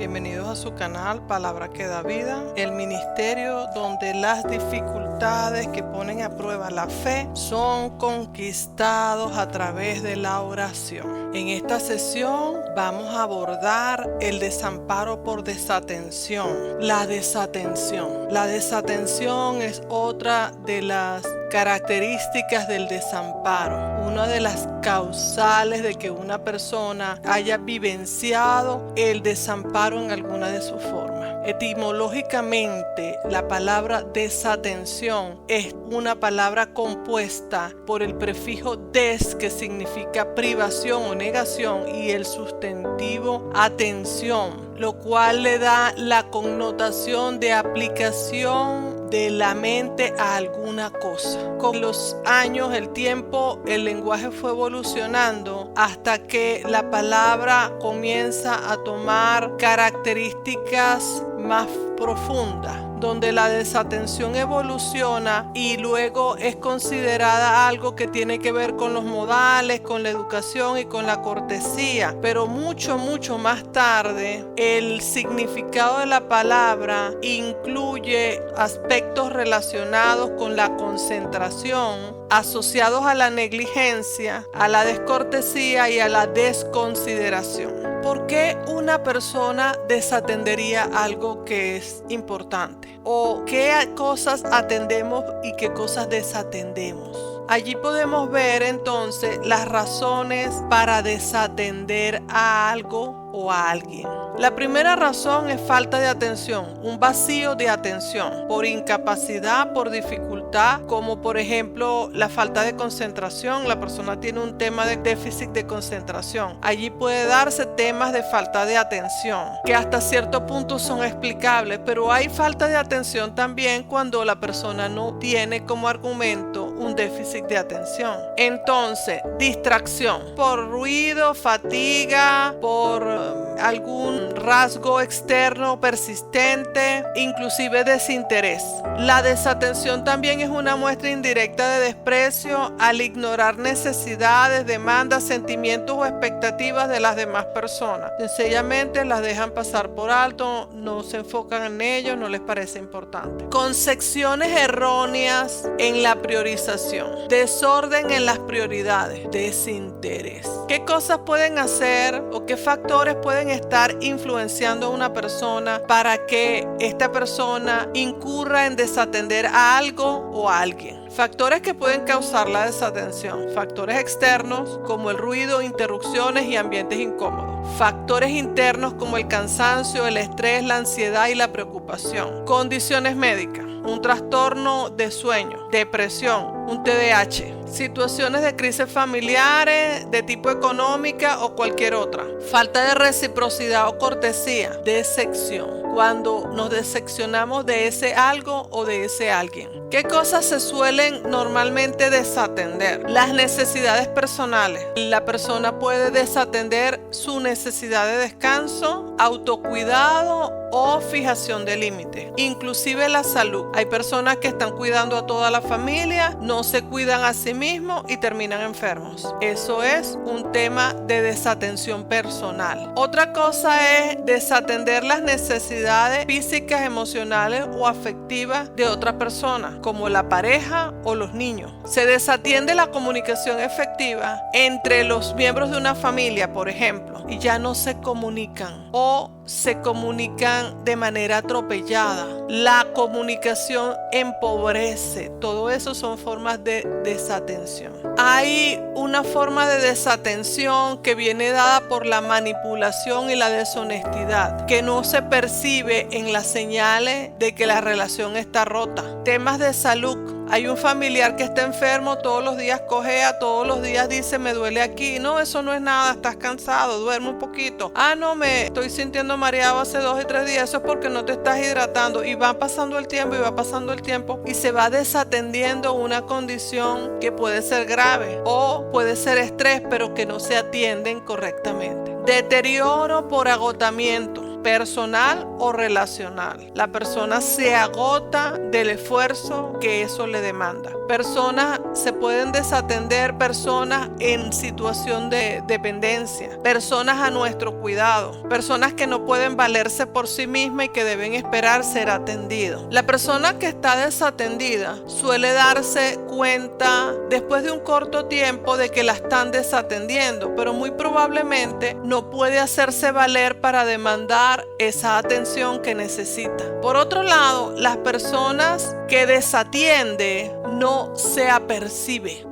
Bienvenidos a su canal Palabra que da vida, el ministerio donde las dificultades que ponen a prueba la fe son conquistados a través de la oración. En esta sesión vamos a abordar el desamparo por desatención. La desatención es otra de las características del desamparo, una de las causales de que una persona haya vivenciado el desamparo en alguna de sus formas. Etimológicamente, la palabra desatención es una palabra compuesta por el prefijo des, que significa privación o negación, y el sustantivo atención, lo cual le da la connotación de aplicación de la mente a alguna cosa. Con los años, el tiempo, el lenguaje fue evolucionando hasta que la palabra comienza a tomar características más profundas, donde la desatención evoluciona y luego es considerada algo que tiene que ver con los modales, con la educación y con la cortesía. Pero mucho más tarde, el significado de la palabra incluye aspectos relacionados con la concentración, asociados a la negligencia, a la descortesía y a la desconsideración. ¿Por qué una persona desatendería algo que es importante? ¿O qué cosas atendemos y qué cosas desatendemos? Allí podemos ver entonces las razones para desatender a algo o a alguien. La primera razón es falta de atención, un vacío de atención por incapacidad, por dificultad, como por ejemplo la falta de concentración. La persona tiene un tema de déficit de concentración. Allí puede darse temas de falta de atención que hasta cierto punto son explicables, pero hay falta de atención también cuando la persona no tiene como argumento un déficit de atención. Entonces, distracción por ruido, fatiga, por algún rasgo externo persistente, inclusive desinterés. La desatención también es una muestra indirecta de desprecio al ignorar necesidades, demandas, sentimientos o expectativas de las demás personas. Sencillamente las dejan pasar por alto, no se enfocan en ellos, no les parece importante. Concepciones erróneas en la priorización, desorden en las prioridades, desinterés. ¿Qué cosas pueden hacer o qué factores pueden estar influenciando a una persona para que esta persona incurra en desatender a algo o a alguien? Factores que pueden causar la desatención: factores externos como el ruido, interrupciones y ambientes incómodos; factores internos como el cansancio, el estrés, la ansiedad y la preocupación; condiciones médicas, un trastorno de sueño, depresión, un TDAH; situaciones de crisis familiares de tipo económica o cualquier otra; falta de reciprocidad o cortesía; decepción, cuando nos decepcionamos de ese algo o de ese alguien. ¿Qué cosas se suelen normalmente desatender? Las necesidades personales. La persona puede desatender su necesidad de descanso, autocuidado o fijación de límites. Inclusive la salud. Hay personas que están cuidando a toda la familia, no se cuidan a sí mismos y terminan enfermos. Eso es un tema de desatención personal. Otra cosa es desatender las necesidades físicas, emocionales o afectivas de otra persona, como la pareja o los niños. Se desatiende la comunicación efectiva entre los miembros de una familia, por ejemplo, y ya no se comunican o se comunican de manera atropellada. La comunicación empobrece. Todo eso son formas de desatención. Hay una forma de desatención que viene dada por la manipulación y la deshonestidad, que no se percibe en las señales de que la relación está rota. Temas de salud. Hay un familiar que está enfermo, todos los días cojea, todos los días dice me duele aquí. No, eso no es nada, estás cansado, duerme un poquito. Ah, no, me estoy sintiendo mareado hace 2 y 3 días, eso es porque no te estás hidratando. Y va pasando el tiempo y se va desatendiendo una condición que puede ser grave o puede ser estrés, pero que no se atienden correctamente. Deterioro por agotamiento personal o relacional. La persona se agota del esfuerzo que eso le demanda. Personas se pueden desatender, personas en situación de dependencia, personas a nuestro cuidado, personas que no pueden valerse por sí mismas y que deben esperar ser atendidos. La persona que está desatendida suele darse cuenta después de un corto tiempo de que la están desatendiendo, pero muy probablemente no puede hacerse valer para demandar esa atención que necesita. Por otro lado, las personas que desatiende no se apercibe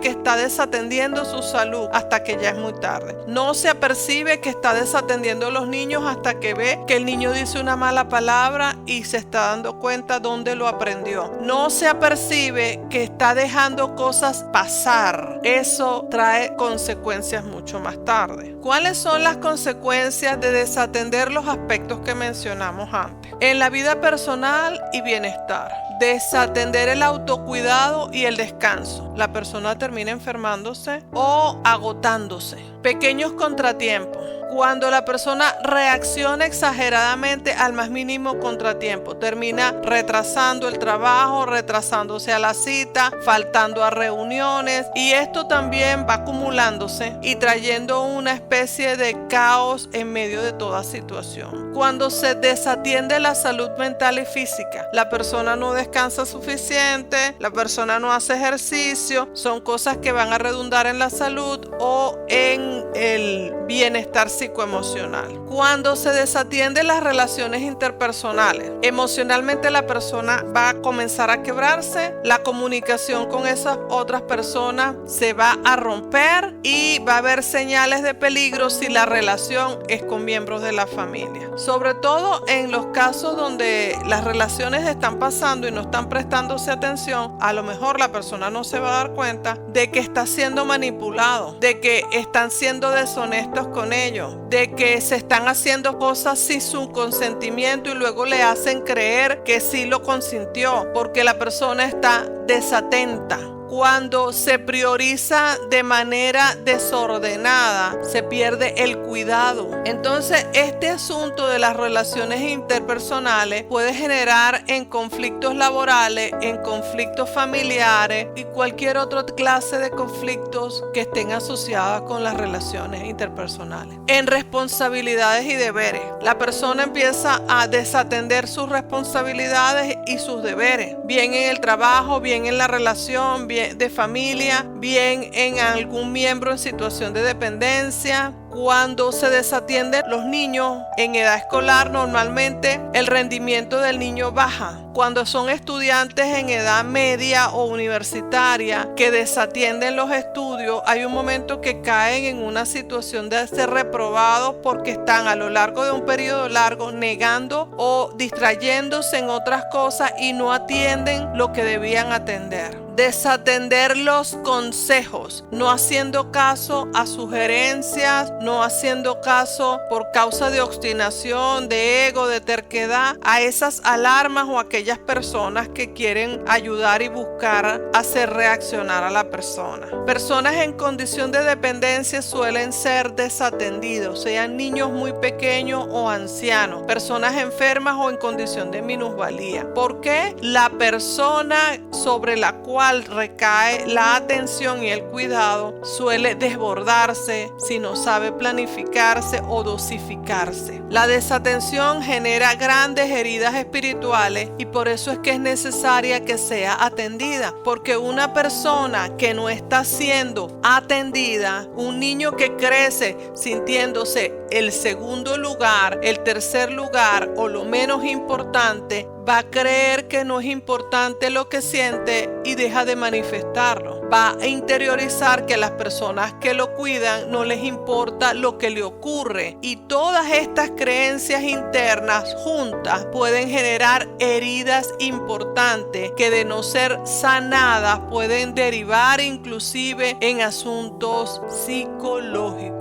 que está desatendiendo su salud hasta que ya es muy tarde. No se apercibe que está desatendiendo a los niños hasta que ve que el niño dice una mala palabra y se está dando cuenta dónde lo aprendió. No se apercibe que está dejando cosas pasar. Eso trae consecuencias mucho más tarde. ¿Cuáles son las consecuencias de desatender los aspectos que mencionamos antes? En la vida personal y bienestar. Desatender el autocuidado y el descanso. La persona termina enfermándose o agotándose. Pequeños contratiempos. Cuando la persona reacciona exageradamente al más mínimo contratiempo, termina retrasando el trabajo, retrasándose a la cita, faltando a reuniones, y esto también va acumulándose y trayendo una especie de caos en medio de toda situación. Cuando se desatiende la salud mental y física, la persona no descansa suficiente, la persona no hace ejercicio, son cosas que van a redundar en la salud o en el bienestar psicoemocional. Cuando se desatienden las relaciones interpersonales, emocionalmente la persona va a comenzar a quebrarse, la comunicación con esas otras personas se va a romper y va a haber señales de peligro si la relación es con miembros de la familia. Sobre todo en los casos donde las relaciones están pasando y no están prestándose atención, a lo mejor la persona no se va a dar cuenta de que está siendo manipulado, de que están siendo deshonestos con ellos, de que se están haciendo cosas sin su consentimiento y luego le hacen creer que sí lo consintió porque la persona está desatenta. Cuando se prioriza de manera desordenada, se pierde el cuidado. Entonces, este asunto de las relaciones interpersonales puede generar en conflictos laborales, en conflictos familiares y cualquier otra clase de conflictos que estén asociados con las relaciones interpersonales. En responsabilidades y deberes, la persona empieza a desatender sus responsabilidades y sus deberes, bien en el trabajo, bien en la relación, bien de familia, bien en algún miembro en situación de dependencia. Cuando se desatienden los niños en edad escolar, normalmente el rendimiento del niño baja. Cuando son estudiantes en edad media o universitaria que desatienden los estudios, hay un momento que caen en una situación de ser reprobados porque están a lo largo de un periodo largo negando o distrayéndose en otras cosas y no atienden lo que debían atender. Desatender los consejos, no haciendo caso a sugerencias, no haciendo caso por causa de obstinación, de ego, de terquedad, a esas alarmas o aquellas personas que quieren ayudar y buscar hacer reaccionar a la persona. Personas en condición de dependencia suelen ser desatendidos, sean niños muy pequeños o ancianos, personas enfermas o en condición de minusvalía. ¿Por qué? La persona sobre la cual recae la atención y el cuidado suele desbordarse si no sabe planificarse o dosificarse. La desatención genera grandes heridas espirituales y por eso es que es necesaria que sea atendida, porque una persona que no está siendo atendida, un niño que crece sintiéndose el segundo lugar, el tercer lugar o lo menos importante, va a creer que no es importante lo que siente y deja de manifestarlo. Va a interiorizar que a las personas que lo cuidan no les importa lo que le ocurre. Y todas estas creencias internas juntas pueden generar heridas importantes que de no ser sanadas pueden derivar inclusive en asuntos psicológicos.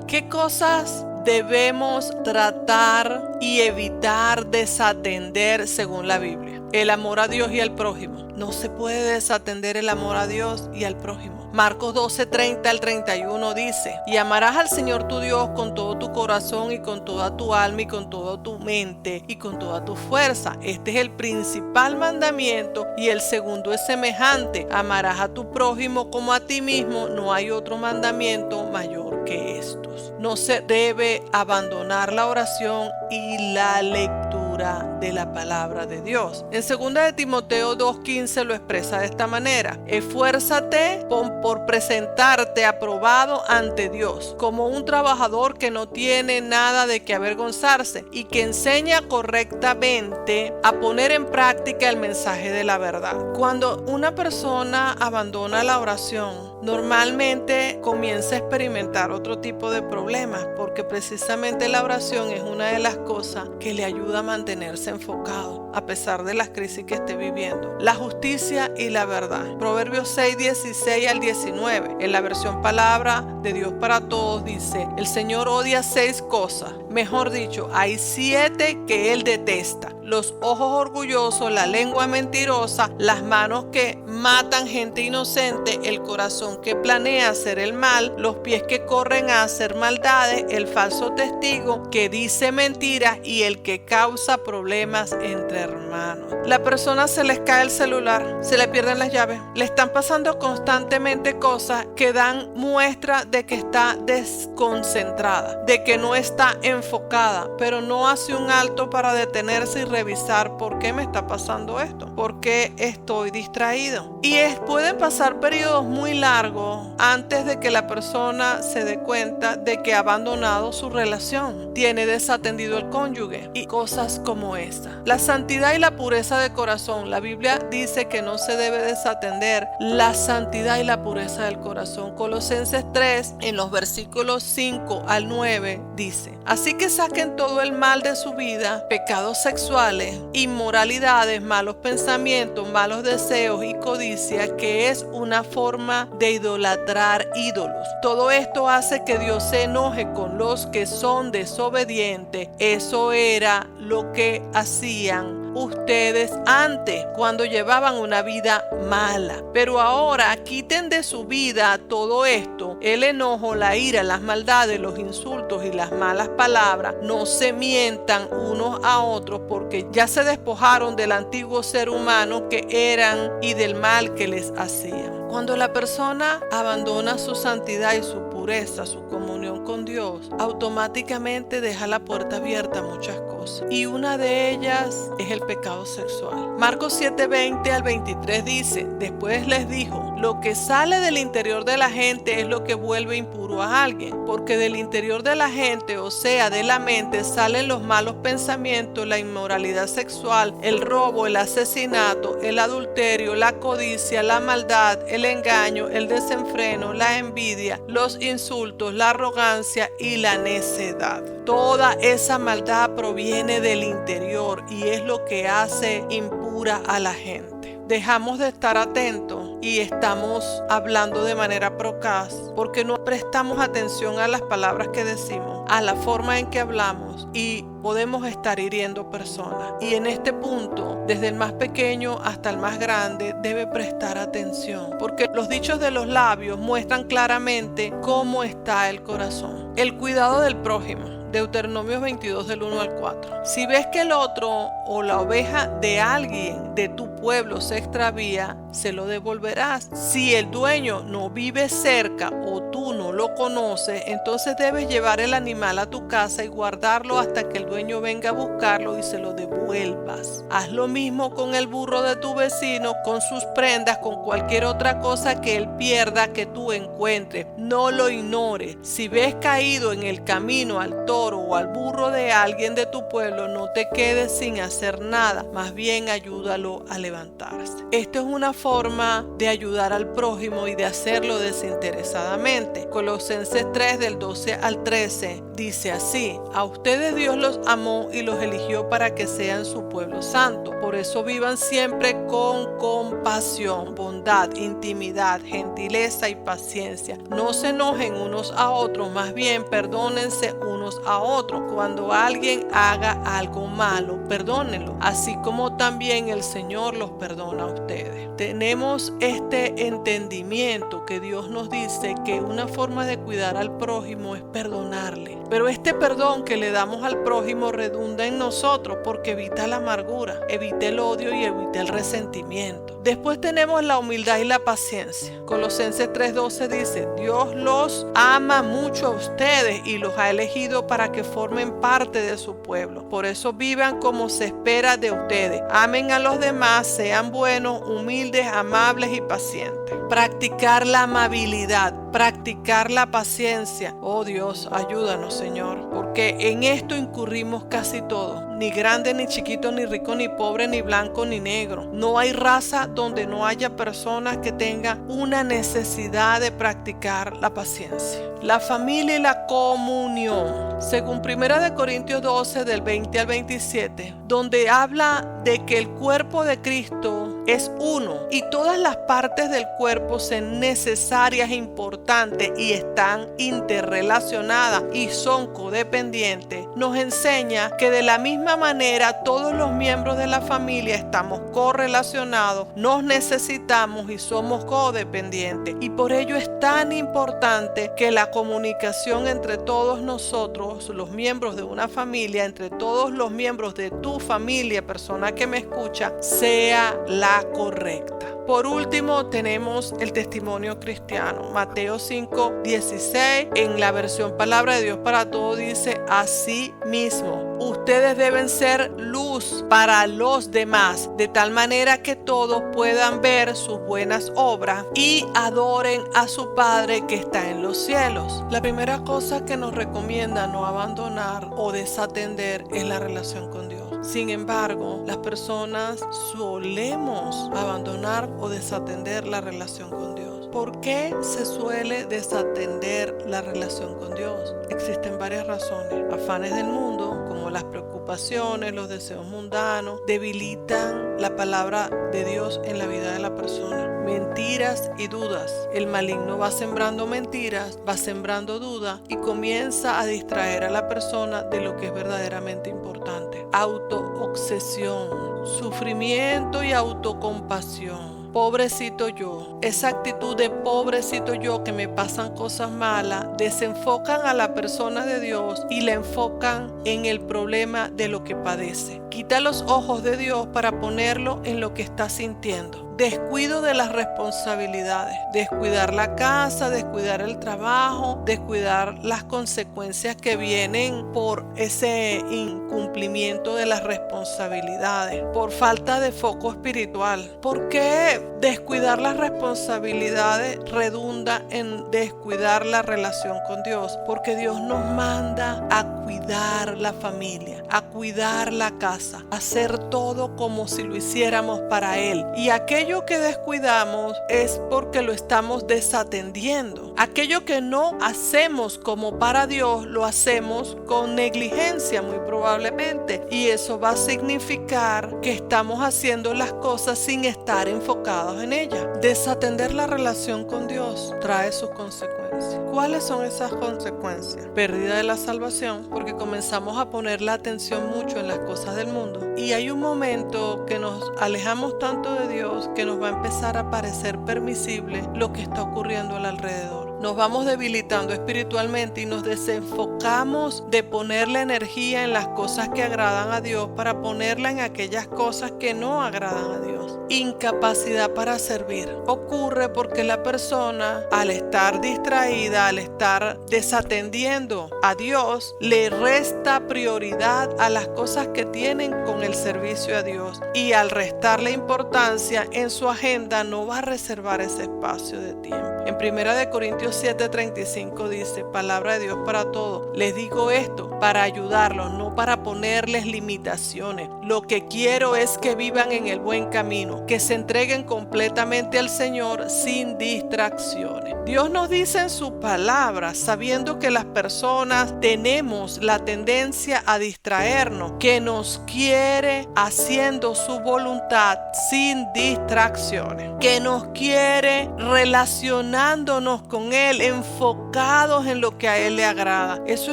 ¿Qué cosas debemos tratar y evitar desatender según la Biblia? El amor a Dios y al prójimo. No se puede desatender el amor a Dios y al prójimo. Marcos 12:30 al 31 dice: y amarás al Señor tu Dios con todo tu corazón y con toda tu alma y con toda tu mente y con toda tu fuerza. Este es el principal mandamiento, y el segundo es semejante: amarás a tu prójimo como a ti mismo. No hay otro mandamiento mayor que estos. No se debe abandonar la oración y la lectura de la palabra de Dios. En 2 de Timoteo 2:15 lo expresa de esta manera: esfuérzate por presentarte aprobado ante Dios, como un trabajador que no tiene nada de qué avergonzarse y que enseña correctamente a poner en práctica el mensaje de la verdad. Cuando una persona abandona la oración, normalmente comienza a experimentar otro tipo de problemas, porque precisamente la oración es una de las cosas que le ayuda a mantenerse enfocado a pesar de las crisis que esté viviendo. La justicia y la verdad. Proverbios 6:16 al 19. En la versión Palabra de Dios para Todos dice: el Señor odia 6 cosas. Mejor dicho, hay 7 que Él detesta: los ojos orgullosos, la lengua mentirosa, las manos que matan gente inocente, el corazón que planea hacer el mal, los pies que corren a hacer maldades, el falso testigo que dice mentiras y el que causa problemas entre hermanos. La persona se les cae el celular, se le pierden las llaves, le están pasando constantemente cosas que dan muestra de que está desconcentrada, de que no está enfocada, pero no hace un alto para detenerse y revisar por qué me está pasando esto, por qué estoy distraído. Y pueden pasar periodos muy largos antes de que la persona se dé cuenta de que ha abandonado su relación, tiene desatendido el cónyuge y cosas como esta. La santidad y la pureza de corazón. La Biblia dice que no se debe desatender la santidad y la pureza del corazón. Colosenses 3, en los versículos 5 al 9, dice: así que saquen todo el mal de su vida, pecados sexuales, inmoralidades, malos pensamientos, malos deseos y codicia, que es una forma de idolatrar ídolos. Todo esto hace que Dios se enoje con los que son desobedientes. Eso era lo que hacían ustedes antes, cuando llevaban una vida mala. Pero ahora quiten de su vida todo esto: el enojo, la ira, las maldades, los insultos y las malas palabras. No se mientan unos a otros, porque ya se despojaron del antiguo ser humano que eran y del mal que les hacían. Cuando la persona abandona su santidad y su pureza, su comunión con Dios, automáticamente deja la puerta abierta a muchas cosas, y una de ellas es el pecado sexual. Marcos 7:20 al 23 dice: después les dijo: lo que sale del interior de la gente es lo que vuelve impuro a alguien, porque del interior de la gente, o sea, de la mente, salen los malos pensamientos, la inmoralidad sexual, el robo, el asesinato, el adulterio, la codicia, la maldad, el engaño, el desenfreno, la envidia, los insultos, la arrogancia y la necedad. Toda esa maldad proviene del interior y es lo que hace impura a la gente. Dejamos de estar atentos y estamos hablando de manera procaz porque no prestamos atención a las palabras que decimos, a la forma en que hablamos, y podemos estar hiriendo personas. Y en este punto, desde el más pequeño hasta el más grande, debe prestar atención, porque los dichos de los labios muestran claramente cómo está el corazón. El cuidado del prójimo. Deuteronomio 22 del 1 al 4. Si ves que el otro o la oveja de alguien de tu pueblo se extravía, se lo devolverás. Si el dueño no vive cerca o tú no lo conoces, entonces debes llevar el animal a tu casa y guardarlo hasta que el dueño venga a buscarlo y se lo devuelvas. Haz lo mismo con el burro de tu vecino, con sus prendas, con cualquier otra cosa que él pierda que tú encuentres. No lo ignores. Si ves caído en el camino al toro o al burro de alguien de tu pueblo, no te quedes sin hacer nada, más bien ayúdalo a levantarse. Esto es una forma de ayudar al prójimo y de hacerlo desinteresadamente. Colosenses 3 del 12 al 13 dice así: a ustedes Dios los amó y los eligió para que sean su pueblo santo. Por eso vivan siempre con compasión, bondad, intimidad, gentileza y paciencia. No se enojen unos a otros, más bien perdónense unos a otros. Cuando alguien haga algo malo, perdónenlo, así como también el Señor lo los perdona a ustedes. Tenemos este entendimiento que Dios nos dice que una forma de cuidar al prójimo es perdonarle. Pero este perdón que le damos al prójimo redunda en nosotros porque evita la amargura, evita el odio y evita el resentimiento. Después tenemos la humildad y la paciencia. Colosenses 3:12 dice: Dios los ama mucho a ustedes y los ha elegido para que formen parte de su pueblo. Por eso vivan como se espera de ustedes. Amen a los demás, sean buenos, humildes, amables y pacientes. Practicar la amabilidad, practicar la paciencia. Oh Dios, ayúdanos, Señor, porque en esto incurrimos casi todos. Ni grande, ni chiquito, ni rico, ni pobre, ni blanco, ni negro. No hay raza donde no haya personas que tengan una necesidad de practicar la paciencia. La familia y la comunión. Según 1 Corintios 12, del 20 al 27, donde habla de que el cuerpo de Cristo es uno y todas las partes del cuerpo son necesarias e importantes y están interrelacionadas y son codependientes, nos enseña que de la misma manera todos los miembros de la familia estamos correlacionados, nos necesitamos y somos codependientes, y por ello es tan importante que la comunicación entre todos nosotros, los miembros de una familia, entre todos los miembros de tu familia, persona que me escucha, sea la correcta. Por último, tenemos el testimonio cristiano. Mateo 5:16, en la versión Palabra de Dios para Todos, dice: así mismo, ustedes deben ser luz para los demás, de tal manera que todos puedan ver sus buenas obras y adoren a su Padre que está en los cielos. La primera cosa que nos recomienda no abandonar o desatender es la relación con Dios. Sin embargo, las personas solemos abandonar o desatender la relación con Dios. ¿Por qué se suele desatender la relación con Dios? Existen varias razones. Afanes del mundo, como las preocupaciones, los deseos mundanos, debilitan la palabra de Dios en la vida de la persona. Mentiras y dudas. El maligno va sembrando mentiras, va sembrando dudas y comienza a distraer a la persona de lo que es verdaderamente importante. Autoobsesión, sufrimiento y autocompasión. Pobrecito yo. Esa actitud de pobrecito yo, que me pasan cosas malas, desenfocan a la persona de Dios y la enfocan en el problema de lo que padece. Quita los ojos de Dios para ponerlo en lo que está sintiendo. Descuido de las responsabilidades, descuidar la casa, descuidar el trabajo, descuidar las consecuencias que vienen por ese incumplimiento de las responsabilidades, por falta de foco espiritual. ¿Por qué descuidar las responsabilidades redunda en descuidar la relación con Dios? Porque Dios nos manda a cuidar la familia, a cuidar la casa, a hacer todo como si lo hiciéramos para Él. Y aquello que descuidamos es porque lo estamos desatendiendo. Aquello que no hacemos como para Dios, lo hacemos con negligencia muy probablemente. Y eso va a significar que estamos haciendo las cosas sin estar enfocados en ellas. Desatender la relación con Dios trae sus consecuencias. ¿Cuáles son esas consecuencias? Pérdida de la salvación, porque comenzamos a poner la atención mucho en las cosas del mundo. Y hay un momento que nos alejamos tanto de Dios que nos va a empezar a parecer permisible lo que está ocurriendo al alrededor. Nos vamos debilitando espiritualmente y nos desenfocamos de poner la energía en las cosas que agradan a Dios para ponerla en aquellas cosas que no agradan a Dios. Incapacidad para servir. Ocurre porque la persona, al estar distraída, al estar desatendiendo a Dios, le resta prioridad a las cosas que tienen con el servicio a Dios. Y al restarle importancia en su agenda, no va a reservar ese espacio de tiempo. En 1 Corintios 7:35 dice: palabra de Dios para todos. Les digo esto para ayudarlos, no para ponerles limitaciones. Lo que quiero es que vivan en el buen camino, que se entreguen completamente al Señor sin distracciones. Dios nos dice en su palabra, sabiendo que las personas tenemos la tendencia a distraernos, que nos quiere haciendo su voluntad sin distracciones, que nos quiere relacionar relacionándonos con Él, enfocados en lo que a Él le agrada. Eso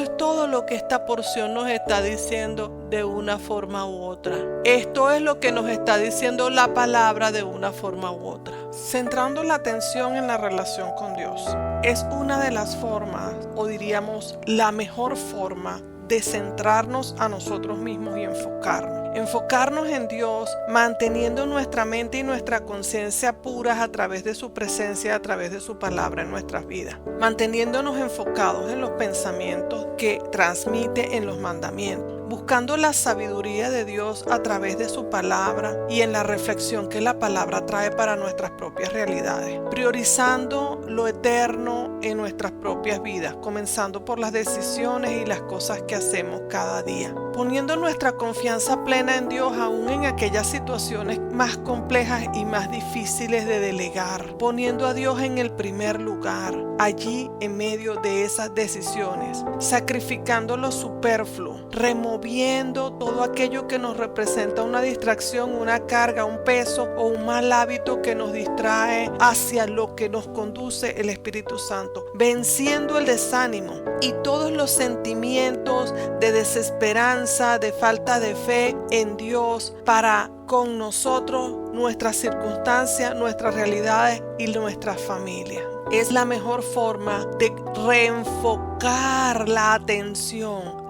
es todo lo que esta porción nos está diciendo de una forma u otra. Esto es lo que nos está diciendo la palabra de una forma u otra. Centrando la atención en la relación con Dios es una de las formas, o diríamos la mejor forma, de centrarnos a nosotros mismos y enfocarnos en Dios, manteniendo nuestra mente y nuestra conciencia puras a través de su presencia, a través de su palabra en nuestras vidas, manteniéndonos enfocados en los pensamientos que transmite en los mandamientos, buscando la sabiduría de Dios a través de su palabra y en la reflexión que la palabra trae para nuestras propias realidades, priorizando lo eterno en nuestras propias vidas, comenzando por las decisiones y las cosas que hacemos cada día, poniendo nuestra confianza plena en Dios aún en aquellas situaciones más complejas y más difíciles de delegar, poniendo a Dios en el primer lugar, allí en medio de esas decisiones, sacrificando lo superfluo, removiendo todo aquello que nos representa una distracción, una carga, un peso o un mal hábito que nos distrae hacia lo que nos conduce el Espíritu Santo, venciendo el desánimo y todos los sentimientos de desesperanza, de falta de fe en Dios para con nosotros, nuestras circunstancias, nuestras realidades y nuestras familias. Es la mejor forma de reenfocar la atención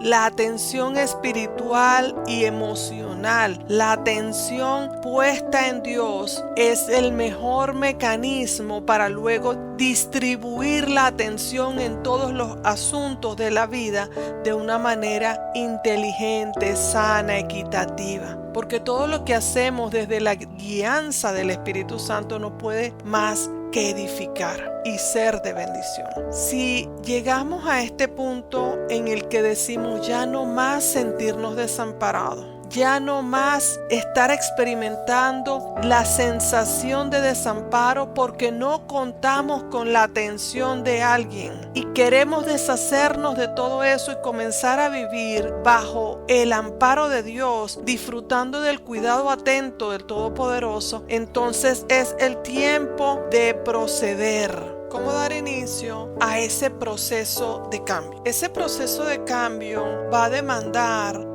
espiritual y emocional. La atención puesta en Dios es el mejor mecanismo para luego distribuir la atención en todos los asuntos de la vida de una manera inteligente, sana, equitativa. Porque todo lo que hacemos desde la guianza del Espíritu Santo no puede más que edificar y ser de bendición. Si llegamos a este punto en el que decimos ya no más sentirnos desamparados, ya no más estar experimentando la sensación de desamparo porque no contamos con la atención de alguien y queremos deshacernos de todo eso y comenzar a vivir bajo el amparo de Dios, disfrutando del cuidado atento del Todopoderoso, entonces es el tiempo de proceder. ¿Cómo dar inicio a ese proceso de cambio? Ese proceso de cambio va a demandar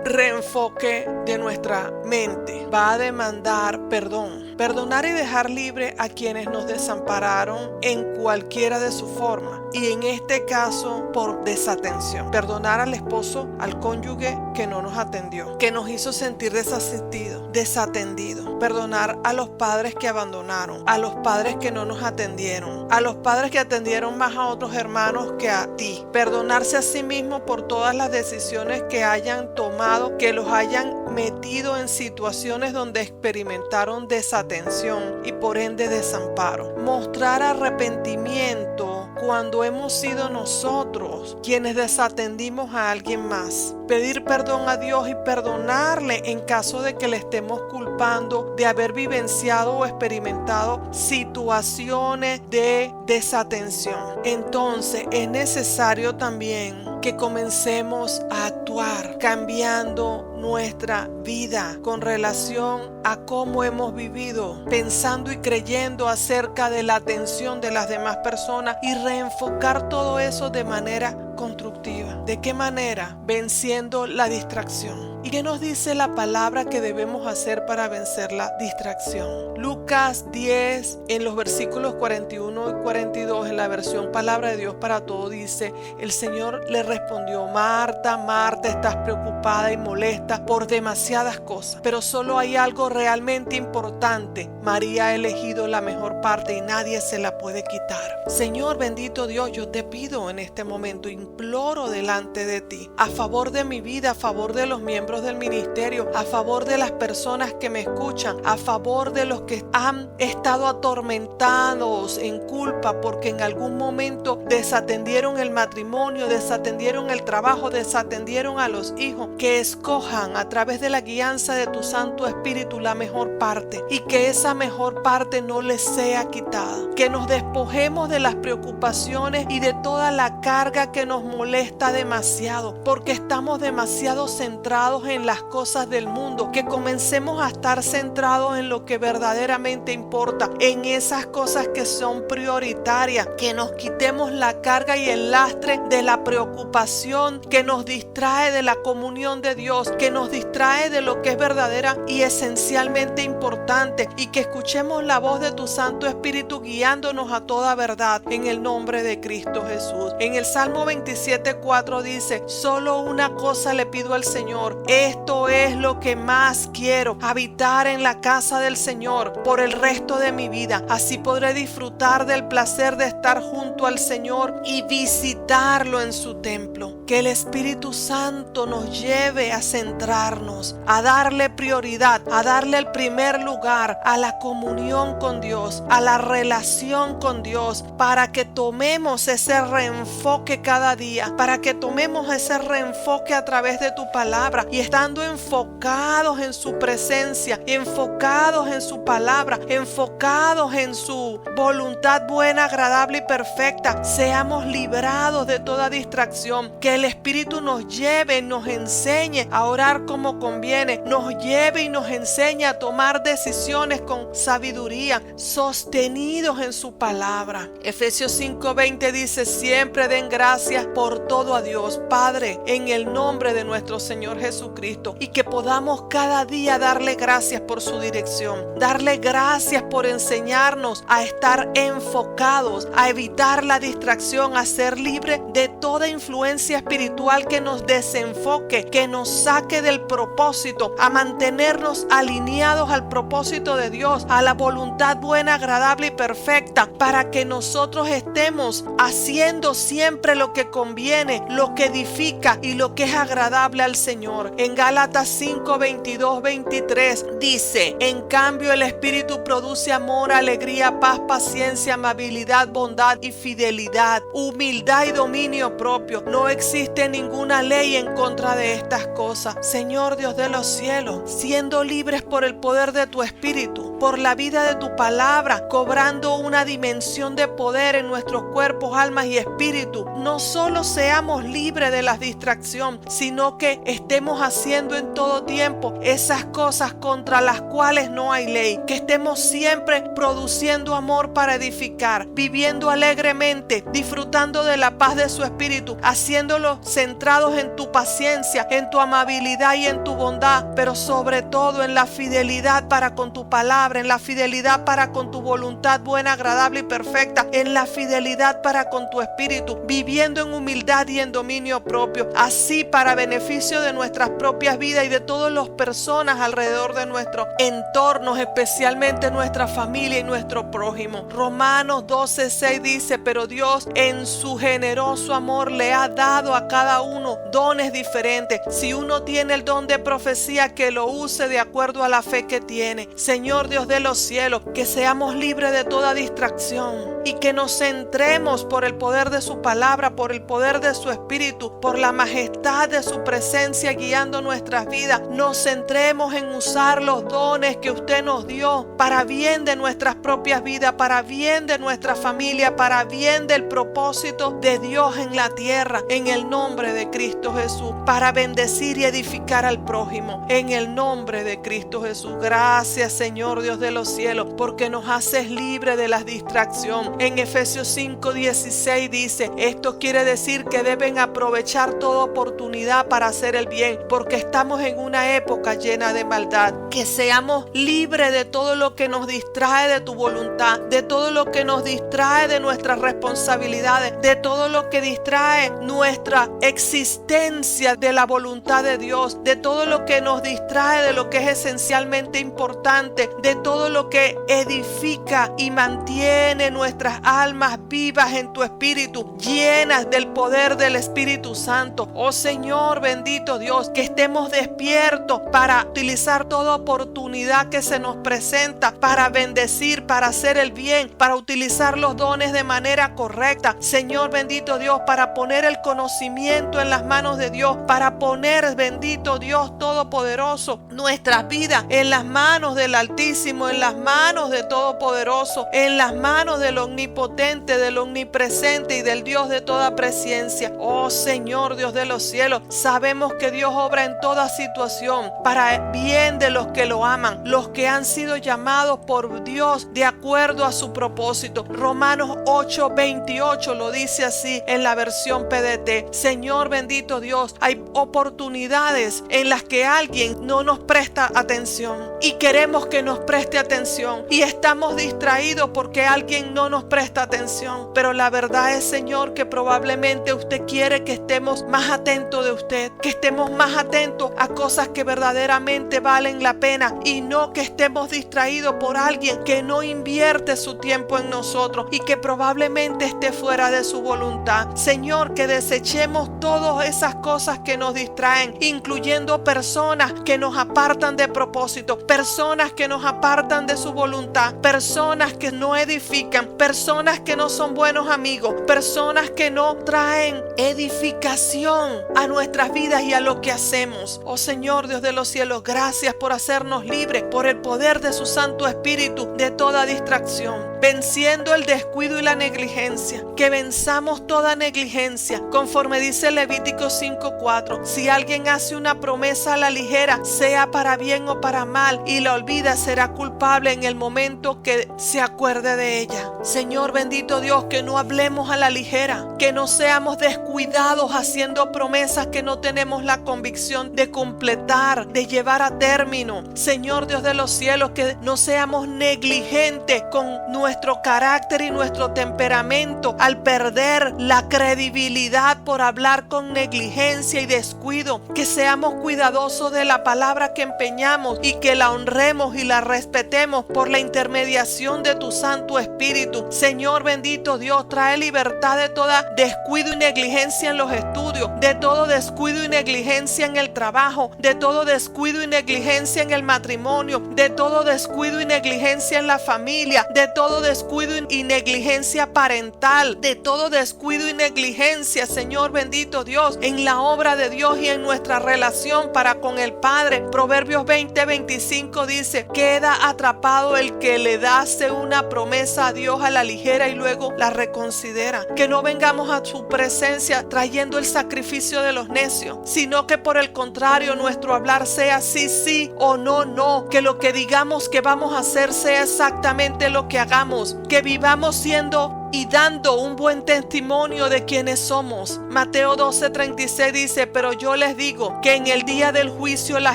reenfoque de nuestra mente, va a demandar perdonar y dejar libre a quienes nos desampararon en cualquiera de sus formas, y en este caso por desatención. Perdonar al esposo, al cónyuge que no nos atendió, que nos hizo sentir desasistidos, desatendidos. Perdonar a los padres que abandonaron, a los padres que no nos atendieron, a los padres que atendieron más a otros hermanos que a ti. Perdonarse a sí mismo por todas las decisiones que hayan tomado, que los hayan metido en situaciones donde experimentaron desatención y por ende desamparo. Mostrar arrepentimiento cuando hemos sido nosotros quienes desatendimos a alguien más. Pedir perdón a Dios y perdonarle en caso de que le estemos culpando de haber vivenciado o experimentado situaciones de desatención. Entonces es necesario también que comencemos a actuar, cambiando nuestra vida con relación a cómo hemos vivido, pensando y creyendo acerca de la atención de las demás personas y reenfocar todo eso de manera constructiva. ¿De qué manera? Venciendo la distracción. ¿Y qué nos dice la palabra que debemos hacer para vencer la distracción? Lucas 10, en los versículos 41 y 42, en la versión Palabra de Dios para Todo, dice: el Señor le respondió: Marta, Marta, estás preocupada y molesta por demasiadas cosas, pero solo hay algo realmente importante. María ha elegido la mejor parte y nadie se la puede quitar. Señor bendito Dios, yo te pido en este momento, imploro delante de ti, a favor de mi vida, a favor de los miembros del ministerio, a favor de las personas que me escuchan, a favor de los que han estado atormentados en culpa porque en algún momento desatendieron el matrimonio, desatendieron el trabajo, desatendieron a los hijos, que escojan a través de la guianza de tu Santo Espíritu la mejor parte y que esa mejor parte no les sea quitada, que nos despojemos de las preocupaciones y de toda la carga que nos molesta demasiado porque estamos demasiado centrados en las cosas del mundo, que comencemos a estar centrados en lo que verdaderamente importa, en esas cosas que son prioritarias prioritaria, que nos quitemos la carga y el lastre de la preocupación que nos distrae de la comunión de Dios, que nos distrae de lo que es verdadera y esencialmente importante, y que escuchemos la voz de tu Santo Espíritu guiándonos a toda verdad en el nombre de Cristo Jesús. En el Salmo 27:4 dice: solo una cosa le pido al Señor, esto es lo que más quiero, habitar en la casa del Señor por el resto de mi vida. Así podré disfrutar del placer de estar junto al Señor y visitarlo en su templo. Que el Espíritu Santo nos lleve a centrarnos, a darle prioridad, a darle el primer lugar a la comunión con Dios, a la relación con Dios, para que tomemos ese reenfoque cada día, para que tomemos ese reenfoque a través de tu palabra, y estando enfocados en su presencia, enfocados en su palabra, enfocados en su voluntad buena, agradable y perfecta, seamos librados de toda distracción. Que el Espíritu nos lleve, nos enseñe a orar como conviene, nos lleve y nos enseñe a tomar decisiones con sabiduría, sostenidos en su palabra. Efesios 5:20 dice: siempre den gracias por todo a Dios Padre en el nombre de nuestro Señor Jesucristo, y que podamos cada día darle gracias por su dirección, darle gracias por enseñarnos a estar enfocados, a evitar la distracción, a ser libres de toda influencia espiritual que nos desenfoque, que nos saque del propósito, a mantenernos alineados al propósito de Dios, a la voluntad buena, agradable y perfecta, para que nosotros estemos haciendo siempre lo que conviene, lo que edifica y lo que es agradable al Señor. En Gálatas 5:22-23 dice: en cambio el Espíritu produce amor, alegría, paz, paciencia, amabilidad, bondad y fidelidad, humildad y dominio propio. No existe ninguna ley en contra de estas cosas. Señor Dios de los cielos, siendo libres por el poder de tu Espíritu, por la vida de tu palabra, cobrando una dimensión de poder en nuestros cuerpos, almas y espíritu, no solo seamos libres de la distracción, sino que estemos haciendo en todo tiempo esas cosas contra las cuales no hay ley, que estemos siempre produciendo amor para edificar, viviendo alegremente, disfrutando de la paz de su Espíritu, haciéndolo centrados en tu paciencia, en tu amabilidad y en tu bondad, pero sobre todo en la fidelidad para con tu palabra, en la fidelidad para con tu voluntad buena, agradable y perfecta, en la fidelidad para con tu Espíritu, viviendo en humildad y en dominio propio, así para beneficio de nuestras propias vidas y de todas las personas alrededor de nuestros entornos, especialmente nuestra familia y nuestro prójimo. Romanos 12:6 dice: pero Dios en su generoso amor le ha dado a cada uno dones diferentes. Si uno tiene el don de profecía, que lo use de acuerdo a la fe que tiene. Señor Dios de los cielos, que seamos libres de toda distracción y que nos centremos por el poder de su palabra, por el poder de su Espíritu, por la majestad de su presencia guiando nuestras vidas. Nos centremos en usar los dones que usted nos dio para bien de nuestras propias vidas, para bien de nuestra familia, para bien del propósito de Dios en la tierra, en el nombre de Cristo Jesús, para bendecir y edificar al prójimo, en el nombre de Cristo Jesús. Gracias, Señor Dios de los cielos, porque nos haces libre de la distracción. En Efesios 5:16 dice: esto quiere decir que deben aprovechar toda oportunidad para hacer el bien, porque estamos en una época llena de maldad. Que seamos libres de todo lo que nos distrae de tu voluntad, de todo lo que nos distrae de nuestras responsabilidades, de todo lo que distrae nuestra existencia de la voluntad de Dios, de todo lo que nos distrae de lo que es esencialmente importante, de todo lo que edifica y mantiene nuestras almas vivas en tu Espíritu, llenas del poder del Espíritu Santo. Oh Señor bendito Dios, que estemos despiertos para utilizar toda oportunidad que se nos presenta para bendecir, para hacer el bien, para utilizar los dones de manera correcta. Señor bendito Dios, para poner el conocimiento en las manos de Dios, para poner, bendito Dios todopoderoso, nuestras vidas en las manos del Altísimo, en las manos de Todopoderoso, en las manos del Omnipotente, del Omnipresente y del Dios de toda presencia. Oh Señor Dios de los cielos, sabemos que Dios obra en toda situación para bien de los que lo aman, los que han sido llamados por Dios de acuerdo a su propósito. Romanos 8:28 lo dice así en la versión PDT. Señor bendito Dios, hay oportunidades en las que alguien no nos presta atención y queremos que nos preste atención y estamos distraídos porque alguien no nos presta atención. Pero la verdad es, Señor, que probablemente usted quiere que estemos más atentos de usted, que estemos más atentos a cosas que verdaderamente valen la pena y no que estemos distraídos por alguien que no invierte su tiempo en nosotros y que probablemente esté fuera de su voluntad. Señor, que desechemos todas esas cosas que nos distraen, incluyendo personas que nos apartan de propósito, personas que nos apartan de su voluntad, personas que no edifican, personas que no son buenos amigos, personas que no traen edificación a nuestras vidas y a lo que hacemos. Oh Señor Dios de los cielos, gracias por hacernos libres por el poder de su Santo Espíritu de toda distracción, venciendo el descuido y la negligencia, que venzamos toda negligencia, conforme dice Levítico 5:4. Si alguien hace una promesa a la ligera, sea para bien o para mal, y la olvida, será culpable en el momento que se acuerde de ella. Señor bendito Dios, que no hablemos a la ligera, que no seamos descuidados haciendo promesas que no tenemos la convicción de completar, de llevar a término. Señor Dios de los cielos, que no seamos negligentes con nuestro carácter y nuestro temperamento al perder la credibilidad por hablar con negligencia y descuido, que seamos cuidadosos de la palabra que empeñamos y que la honremos y la respetemos por la intermediación de tu Santo Espíritu. Señor bendito Dios, trae libertad de toda descuido y negligencia en los estudios, de todo descuido y negligencia en el trabajo, de todo descuido y negligencia en el matrimonio, de todo descuido y negligencia en la familia, de todo descuido y negligencia parental, de todo descuido y negligencia, Señor bendito Dios, en la obra de Dios y en nuestra relación para con el Padre. Proverbios 20:25 dice: queda atrapado el que le hace una promesa a Dios a la ligera y luego la reconsidera. Que no vengamos a su presencia trayendo el sacrificio de los necios, sino que por el contrario nuestro hablar sea sí, sí o no, no. Que lo que digamos que vamos a hacer sea exactamente lo que hagamos. Que vivamos siendo y dando un buen testimonio de quienes somos. Mateo 12:36 dice: pero yo les digo que en el día del juicio la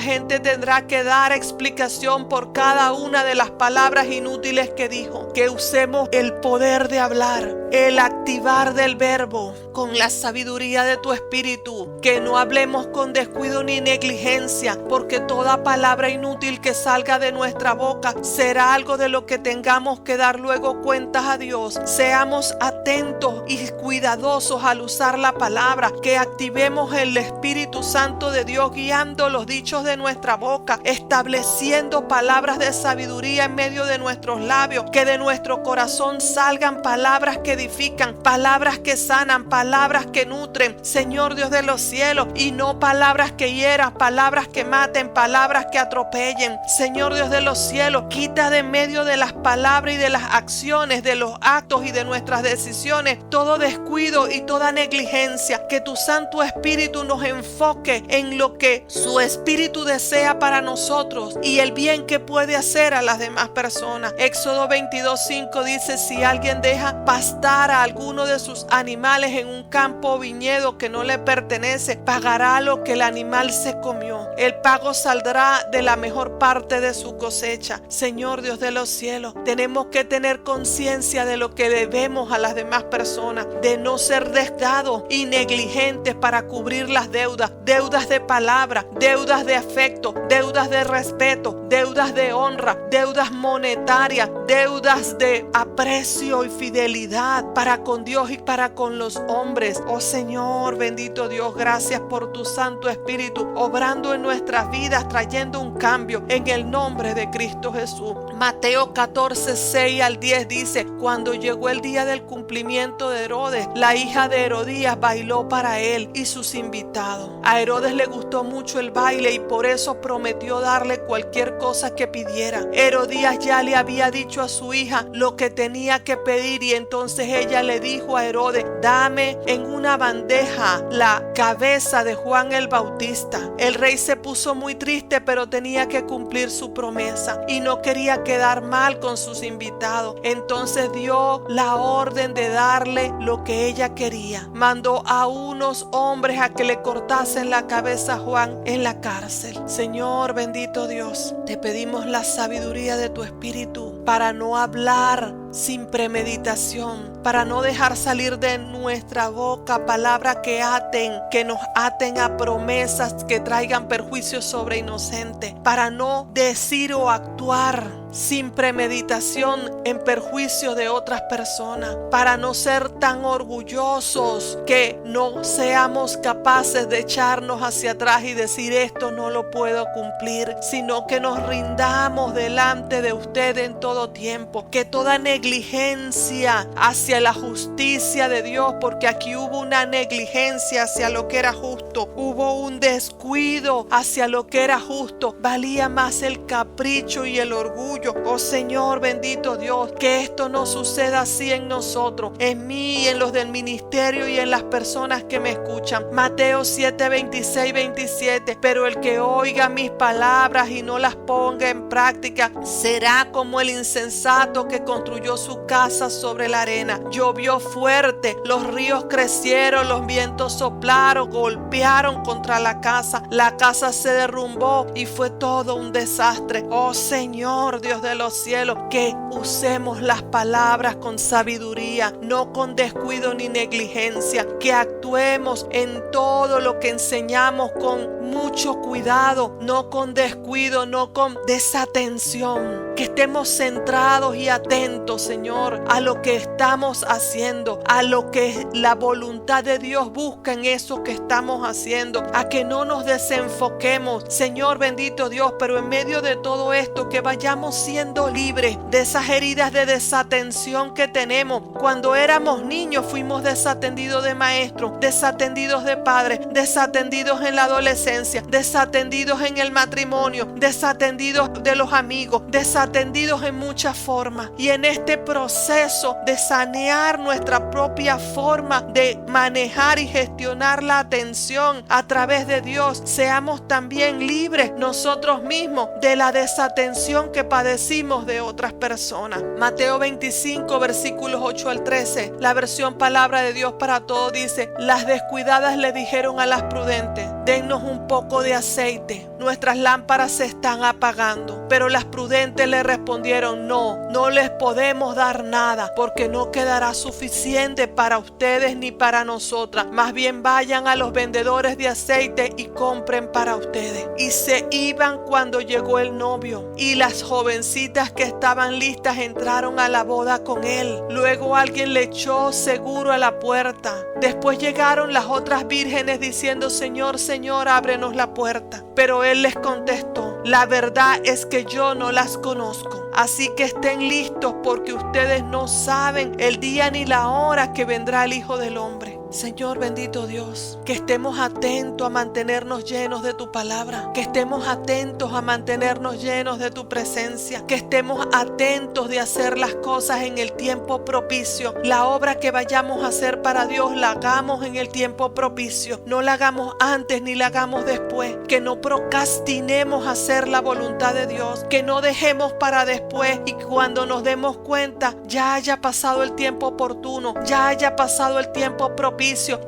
gente tendrá que dar explicación por cada una de las palabras inútiles que dijo. Que usemos el poder de hablar, el activar del verbo con la sabiduría de tu espíritu. Que no hablemos con descuido ni negligencia, porque toda palabra inútil que salga de nuestra boca será algo de lo que tengamos que dar luego cuentas a Dios. Seamos atentos y cuidadosos al usar la palabra, que activemos el Espíritu Santo de Dios guiando los dichos de nuestra boca, estableciendo palabras de sabiduría en medio de nuestros labios, que de nuestro corazón salgan palabras que edifican, palabras que sanan, palabras que nutren, Señor Dios de los cielos, y no palabras que hieran, palabras que maten, palabras que atropellen. Señor Dios de los cielos, quita de en medio de las palabras y de las acciones, de los actos y de nuestras decisiones, todo descuido y toda negligencia. Que tu Santo Espíritu nos enfoque en lo que su Espíritu desea para nosotros y el bien que puede hacer a las demás personas. Éxodo 22:5 dice: si alguien deja pastar a alguno de sus animales en un campo o viñedo que no le pertenece, pagará lo que el animal se comió. El pago saldrá de la mejor parte de su cosecha. Señor Dios de los cielos, tenemos que tener conciencia de lo que debemos a las demás personas, de no ser desdados y negligentes para cubrir las deudas, deudas de palabra, deudas de afecto, deudas de respeto, deudas de honra, deudas monetarias, deudas de aprecio y fidelidad para con Dios y para con los hombres. Oh Señor, bendito Dios, gracias por tu Santo Espíritu obrando en nuestras vidas, trayendo un cambio en el nombre de Cristo Jesús. Mateo 14:6 al 10 dice: cuando llegó el día día del cumplimiento de Herodes, la hija de Herodías bailó para él y sus invitados. A Herodes le gustó mucho el baile y por eso prometió darle cualquier cosa que pidiera. Herodías ya le había dicho a su hija lo que tenía que pedir y entonces ella le dijo a Herodes: dame en una bandeja la cabeza de Juan el Bautista. El rey se puso muy triste, pero tenía que cumplir su promesa y no quería quedar mal con sus invitados. Entonces dio la orden de darle lo que ella quería. Mandó a unos hombres a que le cortasen la cabeza a Juan en la cárcel. Señor bendito Dios, te pedimos la sabiduría de tu Espíritu para no hablar sin premeditación, para no dejar salir de nuestra boca palabras que nos aten a promesas que traigan perjuicio sobre inocentes, para no decir o actuar sin premeditación en perjuicio de otras personas, para no ser tan orgullosos que no seamos capaces de echarnos hacia atrás y decir esto no lo puedo cumplir, sino que nos rindamos delante de usted en todo tiempo, que toda negligencia hacia la justicia de Dios, porque aquí hubo una negligencia hacia lo que era justo, hubo un descuido hacia lo que era justo, valía más el capricho y el orgullo. Oh Señor bendito Dios, que esto no suceda así en nosotros, en mí y en los del ministerio y en las personas que me escuchan. Mateo 7, 26, 27. Pero el que oiga mis palabras y no las ponga en práctica será como el insensato que construyó su casa sobre la arena. Llovió fuerte, los ríos crecieron, los vientos soplaron, golpearon contra la casa se derrumbó y fue todo un desastre. Oh Señor Dios de los cielos, que usemos las palabras con sabiduría, no con descuido ni negligencia, que actuemos en todo lo que enseñamos con mucho cuidado, no con descuido, no con desatención, que estemos centrados y atentos, Señor, a lo que estamos haciendo, a lo que la voluntad de Dios busca en eso que estamos haciendo, a que no nos desenfoquemos, Señor bendito Dios, pero en medio de todo esto que vayamos siendo libres de esas heridas de desatención que tenemos. Cuando éramos niños fuimos desatendidos de maestros, desatendidos de padres, desatendidos en la adolescencia, desatendidos en el matrimonio, desatendidos de los amigos, desatendidos en muchas formas. Y en este proceso de sanear nuestra propia forma de manejar y gestionar la atención a través de Dios, seamos también libres nosotros mismos de la desatención que padecimos de otras personas. Mateo 25 versículos 8 al 13, la versión Palabra de Dios para Todos dice: las descuidadas le dijeron a las prudentes: dennos un poco de aceite, nuestras lámparas se están apagando. Pero las prudentes le respondieron: no les podemos dar nada, porque no quedará suficiente para ustedes ni para nosotras. Más bien vayan a los vendedores de aceite y compren para ustedes. Y se iban cuando llegó el novio, y las jovencitas que estaban listas entraron a la boda con él. Luego alguien le echó seguro a la puerta. Después llegaron las otras vírgenes diciendo: Señor, Señor, ábrenos la puerta. Pero él les contestó: la verdad es que yo no las conozco. Así que estén listos, porque ustedes no saben el día ni la hora que vendrá el Hijo del Hombre. Señor bendito Dios, que estemos atentos a mantenernos llenos de tu palabra, que estemos atentos a mantenernos llenos de tu presencia, que estemos atentos de hacer las cosas en el tiempo propicio. La obra que vayamos a hacer para Dios la hagamos en el tiempo propicio, no la hagamos antes ni la hagamos después, que no procrastinemos hacer la voluntad de Dios, que no dejemos para después y cuando nos demos cuenta ya haya pasado el tiempo oportuno, ya haya pasado el tiempo propicio,